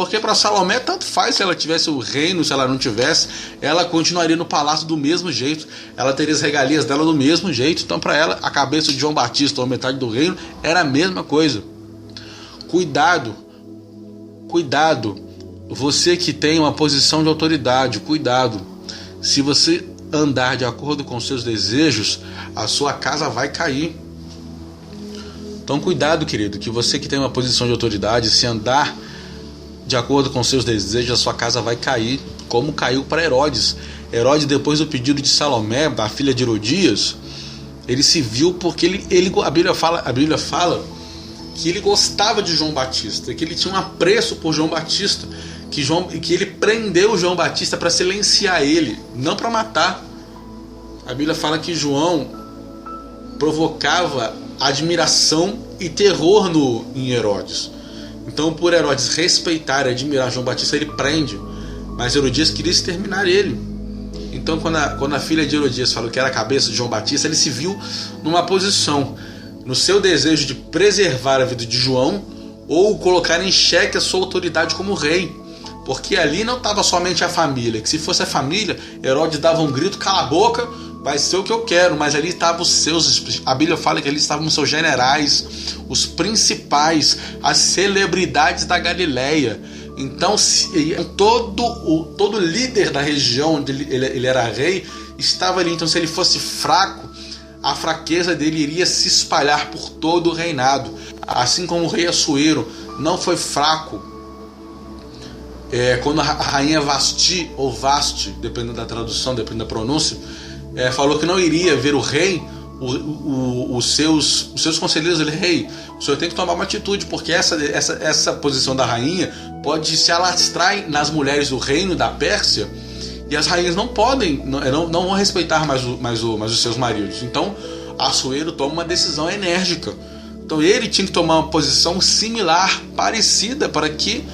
Porque para Salomé tanto faz se ela tivesse o reino, se ela não tivesse, ela continuaria no palácio do mesmo jeito, ela teria as regalias dela do mesmo jeito. Então para ela, a cabeça de João Batista ou metade do reino era a mesma coisa. Cuidado, você que tem uma posição de autoridade, cuidado. Se você andar de acordo com seus desejos, a sua casa vai cair. Então cuidado, querido, que você que tem uma posição de autoridade, se andar de acordo com seus desejos, a sua casa vai cair, como caiu para Herodes. Herodes, depois do pedido de Salomé, da filha de Herodias, ele se viu porque a Bíblia fala que ele gostava de João Batista, que ele tinha um apreço por João Batista, que ele prendeu João Batista para silenciar ele, não para matar. A Bíblia fala que João provocava admiração e terror em Herodes. Então, por Herodes respeitar e admirar João Batista, ele prende. Mas Herodias queria exterminar ele. Então, quando a filha de Herodias falou que era a cabeça de João Batista, ele se viu numa posição, no seu desejo de preservar a vida de João ou colocar em xeque a sua autoridade como rei. Porque ali não estava somente a família, que se fosse a família, Herodes dava um grito: cala a boca, vai ser o que eu quero. Mas ali estavam os seus, a Bíblia fala que ali estavam os seus generais, os principais, as celebridades da Galileia. Então todo líder da região onde ele era rei estava ali. Então se ele fosse fraco, a fraqueza dele iria se espalhar por todo o reinado. Assim como o rei Assuero não foi fraco quando a rainha Vasti, ou Vaste, dependendo da tradução, dependendo da pronúncia, falou que não iria ver o rei, os seus conselheiros. Ele: rei, o senhor tem que tomar uma atitude, porque essa posição da rainha pode se alastrar nas mulheres do reino da Pérsia, e as rainhas não vão respeitar mais os seus maridos. Então Assuero toma uma decisão enérgica. Então ele tinha que tomar uma posição similar, parecida, para que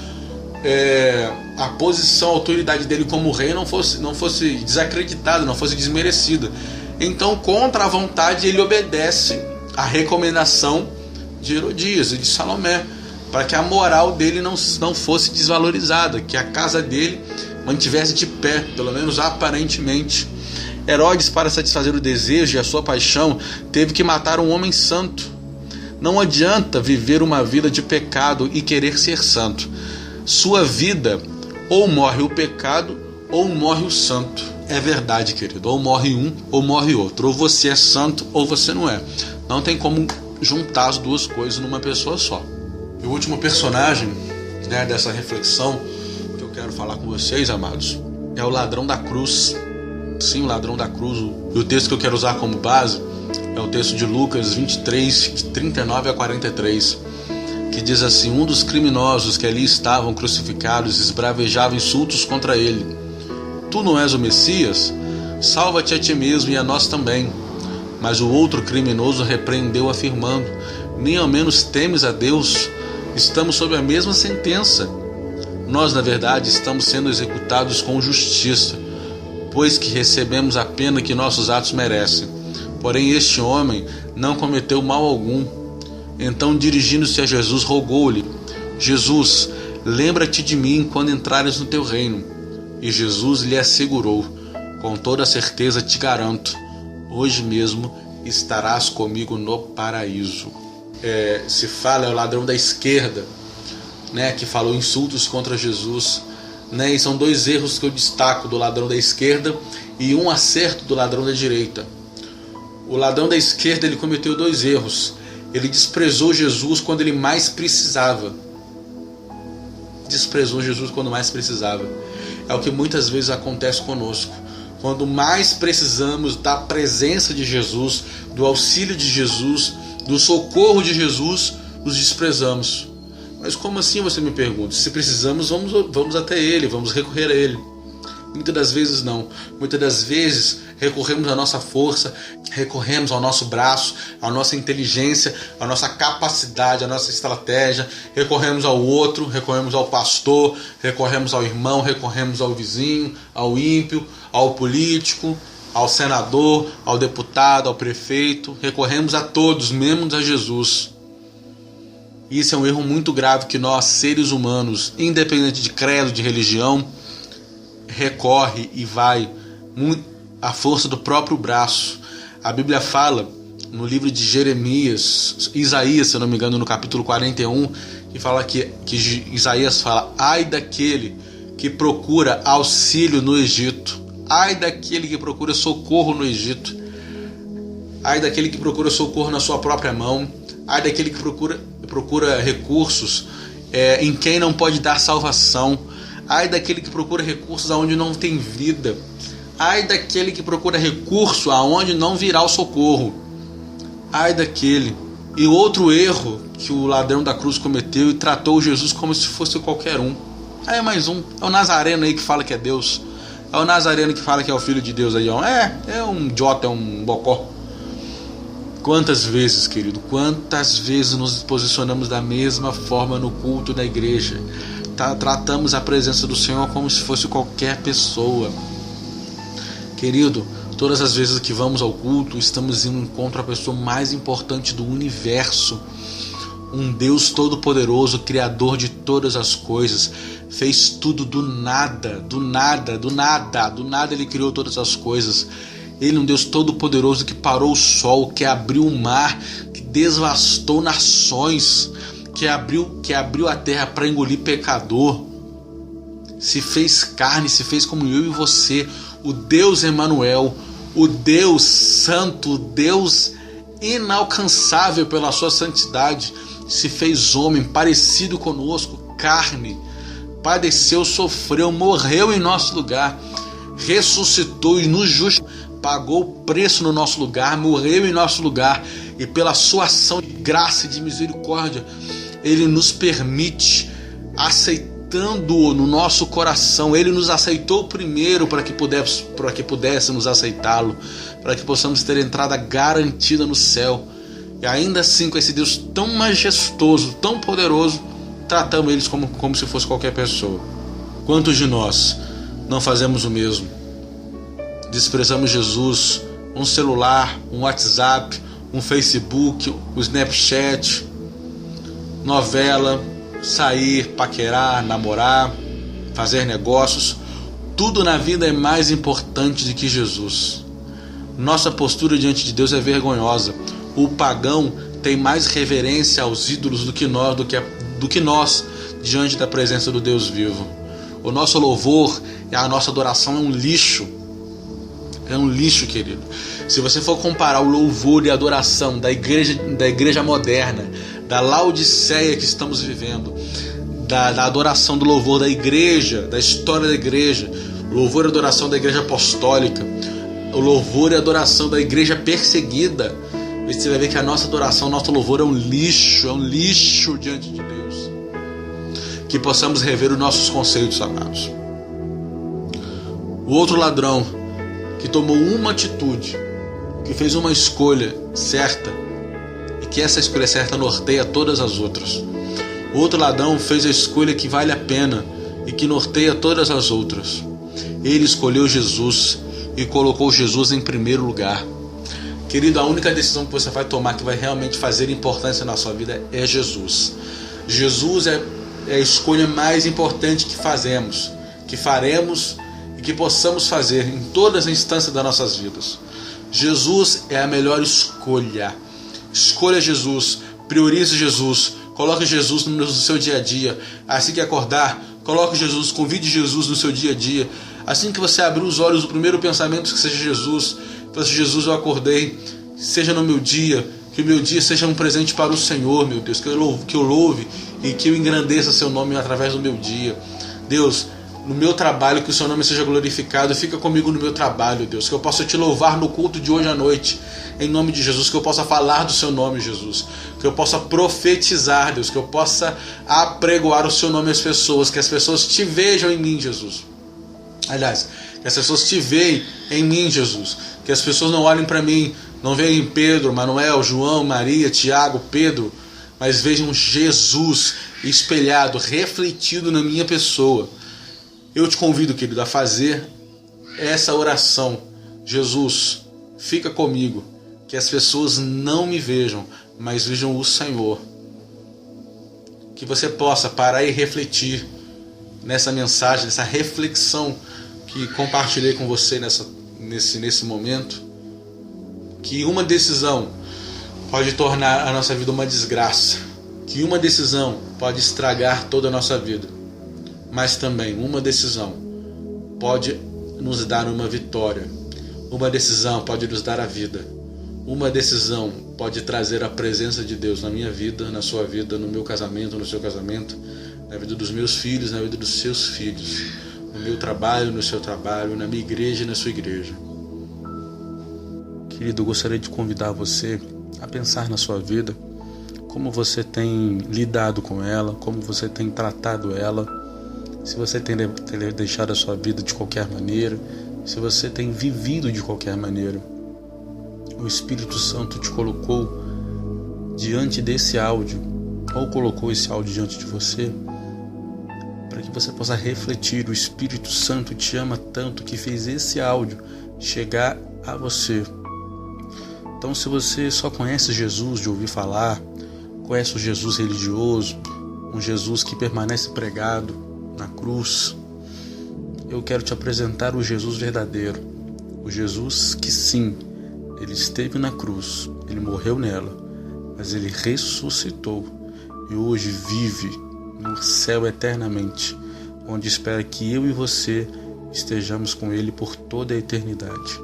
a posição, a autoridade dele como rei não fosse desacreditada, não fosse desmerecida. Então, contra a vontade, ele obedece à recomendação de Herodias e de Salomé, para que a moral dele não fosse desvalorizada, que a casa dele mantivesse de pé, pelo menos aparentemente. Herodes, para satisfazer o desejo e a sua paixão, teve que matar um homem santo. Não adianta viver uma vida de pecado e querer ser santo. Sua vida, ou morre o pecado, ou morre o santo. É verdade, querido. Ou morre um, ou morre outro. Ou você é santo, ou você não é. Não tem como juntar as duas coisas numa pessoa só. E o último personagem, dessa reflexão que eu quero falar com vocês, amados, é o ladrão da cruz. Sim, o ladrão da cruz. E o texto que eu quero usar como base é o texto de Lucas 23, de 39 a 43. Que diz assim: um dos criminosos que ali estavam crucificados esbravejava insultos contra ele. Tu não és o Messias? Salva-te a ti mesmo e a nós também. Mas o outro criminoso repreendeu, afirmando: nem ao menos temes a Deus? Estamos sob a mesma sentença. Nós, na verdade, estamos sendo executados com justiça, pois que recebemos a pena que nossos atos merecem. Porém este homem não cometeu mal algum. Então, dirigindo-se a Jesus, rogou-lhe: Jesus, lembra-te de mim quando entrares no teu reino. E Jesus lhe assegurou: com toda certeza te garanto, hoje mesmo estarás comigo no paraíso. Se fala, é o ladrão da esquerda, que falou insultos contra Jesus. E são dois erros que eu destaco do ladrão da esquerda e um acerto do ladrão da direita. O ladrão da esquerda, ele cometeu dois erros. Ele desprezou Jesus quando ele mais precisava. Desprezou Jesus quando mais precisava. É o que muitas vezes acontece conosco. Quando mais precisamos da presença de Jesus, do auxílio de Jesus, do socorro de Jesus, os desprezamos. Mas como assim, você me pergunta? Se precisamos, vamos até Ele, vamos recorrer a Ele. Muitas das vezes não. Muitas das vezes recorremos à nossa força, recorremos ao nosso braço, à nossa inteligência, à nossa capacidade, à nossa estratégia. Recorremos ao outro, recorremos ao pastor, recorremos ao irmão, recorremos ao vizinho, ao ímpio, ao político, ao senador, ao deputado, ao prefeito. Recorremos a todos, menos a Jesus. Isso é um erro muito grave que nós, seres humanos, independente de credo, de religião, recorre e vai à força do próprio braço. A Bíblia fala no livro de Jeremias, Isaías, se eu não me engano, no capítulo 41, que fala que Isaías fala: ai daquele que procura auxílio no Egito, ai daquele que procura socorro no Egito, ai daquele que procura socorro na sua própria mão, ai daquele que procura recursos em quem não pode dar salvação, ai daquele que procura recursos aonde não tem vida, ai daquele que procura recurso aonde não virá o socorro, ai daquele. E outro erro que o ladrão da cruz cometeu, e tratou Jesus como se fosse qualquer um. Aí é mais um, é o Nazareno aí que fala que é Deus, é o Nazareno que fala que é o Filho de Deus aí, ó. É um idiota, é um bocó. Quantas vezes, querido, quantas vezes nos posicionamos da mesma forma no culto da igreja, tratamos a presença do Senhor como se fosse qualquer pessoa. Querido, todas as vezes que vamos ao culto, estamos indo em encontro à pessoa mais importante do universo, um Deus todo-poderoso, criador de todas as coisas, fez tudo do nada, do nada ele criou todas as coisas. Ele é um Deus todo-poderoso que parou o sol, que abriu o mar, que devastou nações, que abriu a terra para engolir pecador, se fez carne, se fez como eu e você, o Deus Emanuel, o Deus santo, o Deus inalcançável pela sua santidade, se fez homem, parecido conosco, carne, padeceu, sofreu, morreu em nosso lugar, ressuscitou e nos justificou, pagou o preço no nosso lugar, morreu em nosso lugar, e pela sua ação de graça e de misericórdia, Ele nos permite, aceitando-o no nosso coração. Ele nos aceitou primeiro para que pudéssemos aceitá-lo, para que possamos ter entrada garantida no céu. E ainda assim, com esse Deus tão majestoso, tão poderoso, tratamos eles como se fosse qualquer pessoa. Quantos de nós não fazemos o mesmo? Desprezamos Jesus, um celular, um WhatsApp, um Facebook, o Snapchat, novela, sair, paquerar, namorar, fazer negócios. Tudo na vida é mais importante do que Jesus. Nossa postura diante de Deus é vergonhosa. O pagão tem mais reverência aos ídolos do que nós diante da presença do Deus vivo. O nosso louvor e a nossa adoração é um lixo. É um lixo, querido. Se você for comparar o louvor e a adoração da igreja moderna, da Laodiceia que estamos vivendo, da adoração do louvor da igreja, da história da igreja, o louvor e adoração da igreja apostólica, o louvor e adoração da igreja perseguida, você vai ver que a nossa adoração, nosso louvor é um lixo diante de Deus. Que possamos rever os nossos conceitos, amados. O outro ladrão que tomou uma atitude, que fez uma escolha certa, e que essa escolha certa norteia todas as outras. O outro ladrão fez a escolha que vale a pena e que norteia todas as outras. Ele escolheu Jesus e colocou Jesus em primeiro lugar. Querido, a única decisão que você vai tomar que vai realmente fazer importância na sua vida é Jesus. Jesus é a escolha mais importante que fazemos, que faremos e que possamos fazer em todas as instâncias das nossas vidas. Jesus é a melhor escolha. Escolha Jesus, priorize Jesus, coloque Jesus no seu dia a dia. Assim que acordar, coloque Jesus, convide Jesus no seu dia a dia. Assim que você abrir os olhos, o primeiro pensamento que seja Jesus. Fala: Jesus, eu acordei, seja no meu dia, que o meu dia seja um presente para o Senhor, meu Deus, que eu louve e que eu engrandeça seu nome através do meu dia. Deus, no meu trabalho, que o seu nome seja glorificado, fica comigo no meu trabalho, Deus, que eu possa te louvar no culto de hoje à noite, em nome de Jesus, que eu possa falar do seu nome, Jesus, que eu possa profetizar, Deus, que eu possa apregoar o seu nome às pessoas, que as pessoas te vejam em mim, Jesus. Aliás, que as pessoas te veem em mim, Jesus, que as pessoas não olhem para mim, não vejam Pedro, Manuel, João, Maria, Tiago, Pedro, mas vejam Jesus espelhado, refletido na minha pessoa. Eu te convido, querido, a fazer essa oração. Jesus, fica comigo, que as pessoas não me vejam, mas vejam o Senhor. que você possa parar e refletir nessa mensagem, nessa reflexão que compartilhei com você nesse momento, que uma decisão pode tornar a nossa vida uma desgraça, que uma decisão pode estragar toda a nossa vida, mas também uma decisão pode nos dar uma vitória, uma decisão pode nos dar a vida, uma decisão pode trazer a presença de Deus na minha vida, na sua vida, no meu casamento, no seu casamento, na vida dos meus filhos, na vida dos seus filhos, no meu trabalho, no seu trabalho, na minha igreja e na sua igreja. Querido, eu gostaria de convidar você a pensar na sua vida, como você tem lidado com ela, como você tem tratado ela, se você tem deixado a sua vida de qualquer maneira, se você tem vivido de qualquer maneira. O Espírito Santo te colocou diante desse áudio, ou colocou esse áudio diante de você, para que você possa refletir. O Espírito Santo te ama tanto que fez esse áudio chegar a você. Então, se você só conhece Jesus de ouvir falar, conhece o Jesus religioso, um Jesus que permanece pregado na cruz, eu quero te apresentar o Jesus verdadeiro, o Jesus que sim, ele esteve na cruz, ele morreu nela, mas ele ressuscitou e hoje vive no céu eternamente, onde espera que eu e você estejamos com ele por toda a eternidade.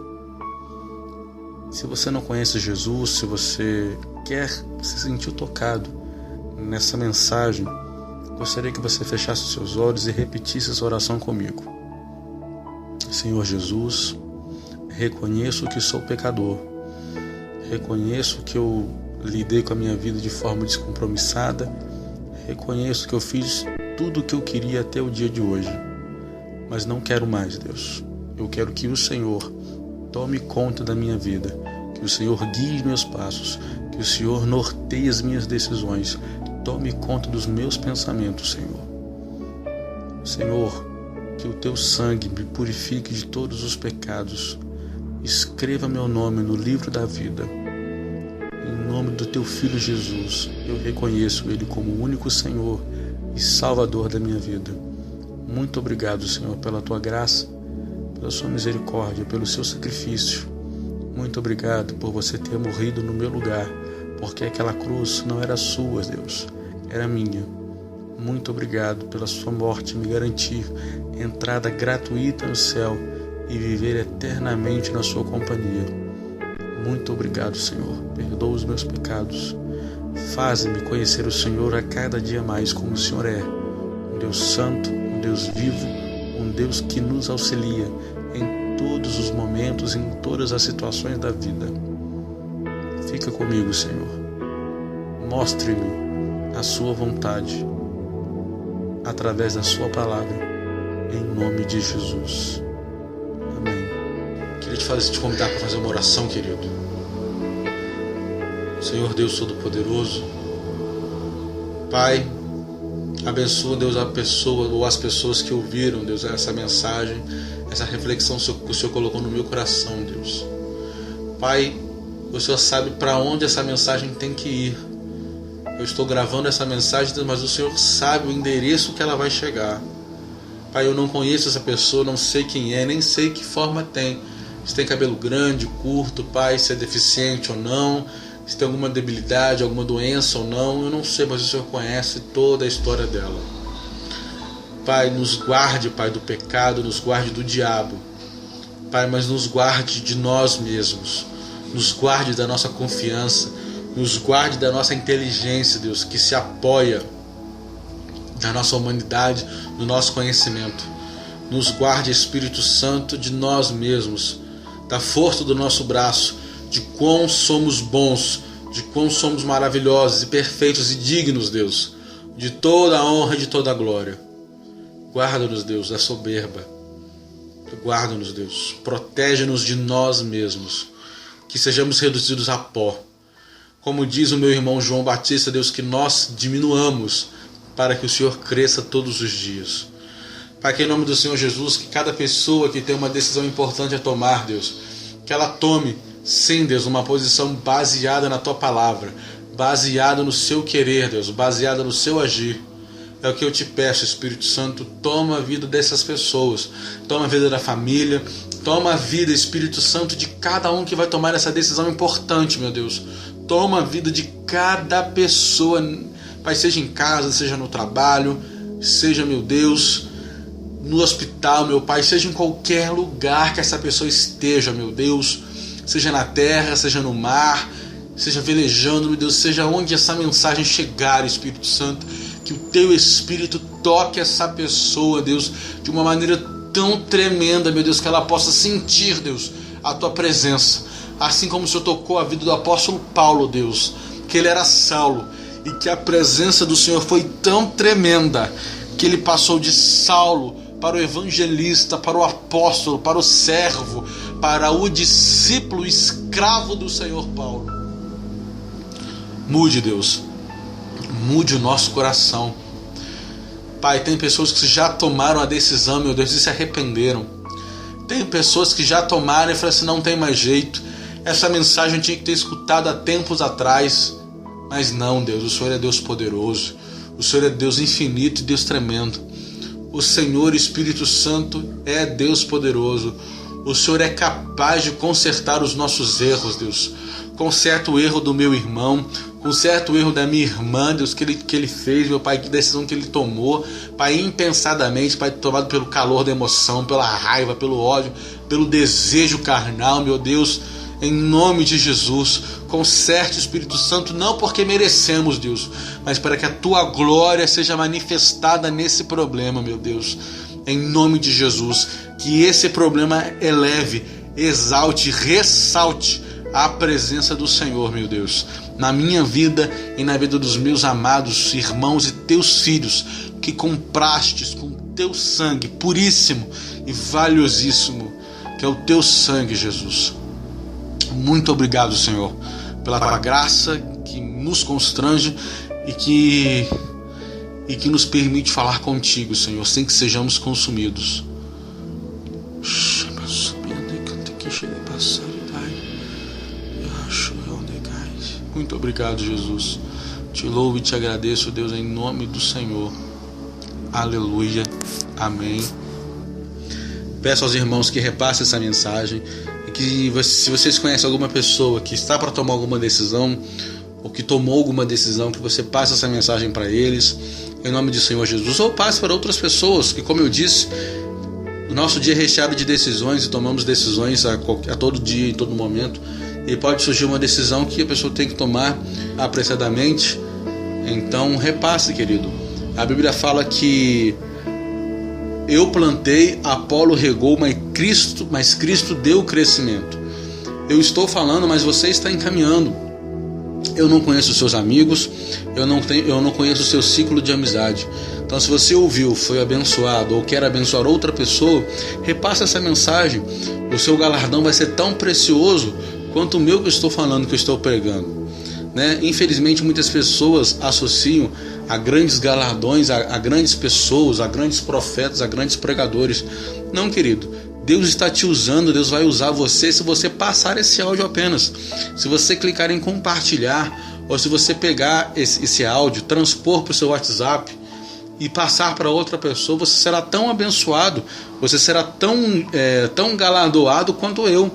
Se você não conhece Jesus, se você quer se sentir tocado nessa mensagem, gostaria que você fechasse os seus olhos e repetisse essa oração comigo. Senhor Jesus, reconheço que sou pecador, reconheço que eu lidei com a minha vida de forma descompromissada, reconheço que eu fiz tudo o que eu queria até o dia de hoje, mas não quero mais, Deus. Eu quero que o Senhor tome conta da minha vida, que o Senhor guie os meus passos, que o Senhor norteie as minhas decisões, tome conta dos meus pensamentos, Senhor. Senhor, que o teu sangue me purifique de todos os pecados, escreva meu nome no livro da vida. Em nome do teu Filho Jesus, eu reconheço ele como o único Senhor e Salvador da minha vida. Muito obrigado, Senhor, pela tua graça, pela sua misericórdia, pelo seu sacrifício. Muito obrigado por você ter morrido no meu lugar, porque aquela cruz não era sua, Deus, era minha. Muito obrigado pela sua morte me garantir entrada gratuita no céu e viver eternamente na sua companhia. Muito obrigado, Senhor. Perdoa os meus pecados. Faze-me conhecer o Senhor a cada dia mais como o Senhor é. Um Deus santo, um Deus vivo, um Deus que nos auxilia em todos os momentos, em todas as situações da vida. Fica comigo, Senhor. Mostre-me a sua vontade através da sua palavra, em nome de Jesus. Amém. Queria te convidar para fazer uma oração, querido. Senhor Deus Todo-Poderoso, Pai, abençoa, Deus, a pessoa ou as pessoas que ouviram, Deus, essa mensagem, essa reflexão que o Senhor colocou no meu coração, Deus. Pai, o Senhor sabe para onde essa mensagem tem que ir. Eu estou gravando essa mensagem, mas o Senhor sabe o endereço que ela vai chegar. Pai, eu não conheço essa pessoa, não sei quem é, nem sei que forma tem. Se tem cabelo grande, curto, Pai, se é deficiente ou não, se tem alguma debilidade, alguma doença ou não, eu não sei, mas o Senhor conhece toda a história dela. Pai, nos guarde, Pai, do pecado, nos guarde do diabo. Pai, mas nos guarde de nós mesmos, nos guarde da nossa confiança, nos guarde da nossa inteligência, Deus, que se apoia na nossa humanidade, no nosso conhecimento. Nos guarde, Espírito Santo, de nós mesmos, da força do nosso braço, de quão somos bons, de quão somos maravilhosos e perfeitos e dignos, Deus, de toda a honra e de toda a glória. Guarda-nos, Deus, da soberba. Guarda-nos, Deus. Protege-nos de nós mesmos, que sejamos reduzidos a pó. Como diz o meu irmão João Batista, Deus, que nós diminuamos para que o Senhor cresça todos os dias. Pai, que em nome do Senhor Jesus, que cada pessoa que tem uma decisão importante a tomar, Deus, que ela tome, sim, Deus, uma posição baseada na Tua Palavra, baseado no seu querer, Deus, baseado no seu agir. É o que eu te peço, Espírito Santo, toma a vida dessas pessoas, toma a vida da família, toma a vida, Espírito Santo, de cada um que vai tomar essa decisão importante, meu Deus. Toma a vida de cada pessoa, Pai, seja em casa, seja no trabalho, seja, meu Deus, no hospital, meu Pai, seja em qualquer lugar que essa pessoa esteja, meu Deus, seja na terra, seja no mar, seja velejando, meu Deus, seja onde essa mensagem chegar, Espírito Santo, que o teu Espírito toque essa pessoa, Deus, de uma maneira tão tremenda, meu Deus, que ela possa sentir, Deus, a tua presença, assim como o Senhor tocou a vida do apóstolo Paulo, Deus, que ele era Saulo, e que a presença do Senhor foi tão tremenda, que ele passou de Saulo para o evangelista, para o apóstolo, para o servo, para o discípulo, escravo do Senhor Paulo. Mude, Deus, mude o nosso coração. Pai, tem pessoas que já tomaram a decisão, meu Deus, e se arrependeram. Tem pessoas que já tomaram e falaram assim, não tem mais jeito. Essa mensagem eu tinha que ter escutado há tempos atrás. Mas não, Deus, o Senhor é Deus poderoso. O Senhor é Deus infinito e Deus tremendo. O Senhor, Espírito Santo, é Deus poderoso. O Senhor é capaz de consertar os nossos erros, Deus. Conserta o erro do meu irmão, conserta o erro da minha irmã, Deus, que ele fez, meu Pai, que decisão que ele tomou, Pai, impensadamente, Pai, tomado pelo calor da emoção, pela raiva, pelo ódio, pelo desejo carnal, meu Deus, em nome de Jesus. Conserte, Espírito Santo, não porque merecemos, Deus, mas para que a tua glória seja manifestada nesse problema, meu Deus, em nome de Jesus, que esse problema eleve, exalte, ressalte a presença do Senhor, meu Deus, na minha vida e na vida dos meus amados irmãos e teus filhos, que comprastes com teu sangue puríssimo e valiosíssimo, que é o teu sangue, Jesus. Muito obrigado, Senhor, pela tua graça que nos constrange e que nos permite falar contigo, Senhor, sem que sejamos consumidos. Muito obrigado, Jesus. Te louvo e te agradeço, Deus, em nome do Senhor. Aleluia. Amém. Peço aos irmãos que repassem essa mensagem. Que se vocês conhecem alguma pessoa que está para tomar alguma decisão ou que tomou alguma decisão, que você passe essa mensagem para eles em nome do Senhor Jesus, ou passe para outras pessoas que, como eu disse, o nosso dia é recheado de decisões e tomamos decisões a todo dia, em todo momento, e pode surgir uma decisão que a pessoa tem que tomar apressadamente. Então repasse, querido. A Bíblia fala que eu plantei, Apolo regou, mas Cristo deu o crescimento. Eu estou falando, mas você está encaminhando. Eu não conheço os seus amigos, eu não conheço o seu ciclo de amizade. Então, se você ouviu, foi abençoado ou quer abençoar outra pessoa, repasse essa mensagem. O seu galardão vai ser tão precioso quanto o meu que eu estou falando, que eu estou pregando. Infelizmente, muitas pessoas associam a grandes galardões, a grandes pessoas, a grandes profetas, a grandes pregadores. Não, querido, Deus está te usando, Deus vai usar você se você passar esse áudio apenas. Se você clicar em compartilhar, ou se você pegar esse áudio, transpor para o seu WhatsApp e passar para outra pessoa, você será tão abençoado, você será tão galardoado quanto eu.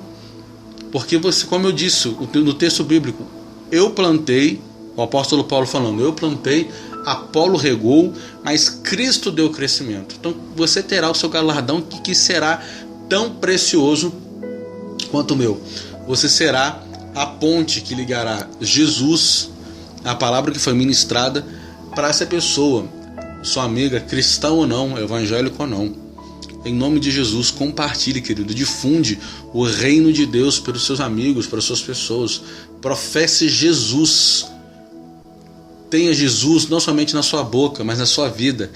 Porque você, como eu disse no texto bíblico, eu plantei, o apóstolo Paulo falando, eu plantei, Apolo regou, mas Cristo deu crescimento. Então você terá o seu galardão que será tão precioso quanto o meu. Você será a ponte que ligará Jesus, a palavra que foi ministrada, para essa pessoa, sua amiga, cristã ou não, evangélico ou não. Em nome de Jesus, compartilhe, querido, difunde o reino de Deus pelos seus amigos, para as suas pessoas. Professe Jesus. Tenha Jesus não somente na sua boca, mas na sua vida.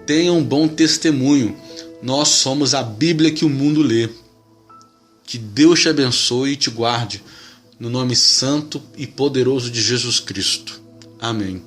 Tenha um bom testemunho. Nós somos a Bíblia que o mundo lê. Que Deus te abençoe e te guarde, no nome santo e poderoso de Jesus Cristo. Amém.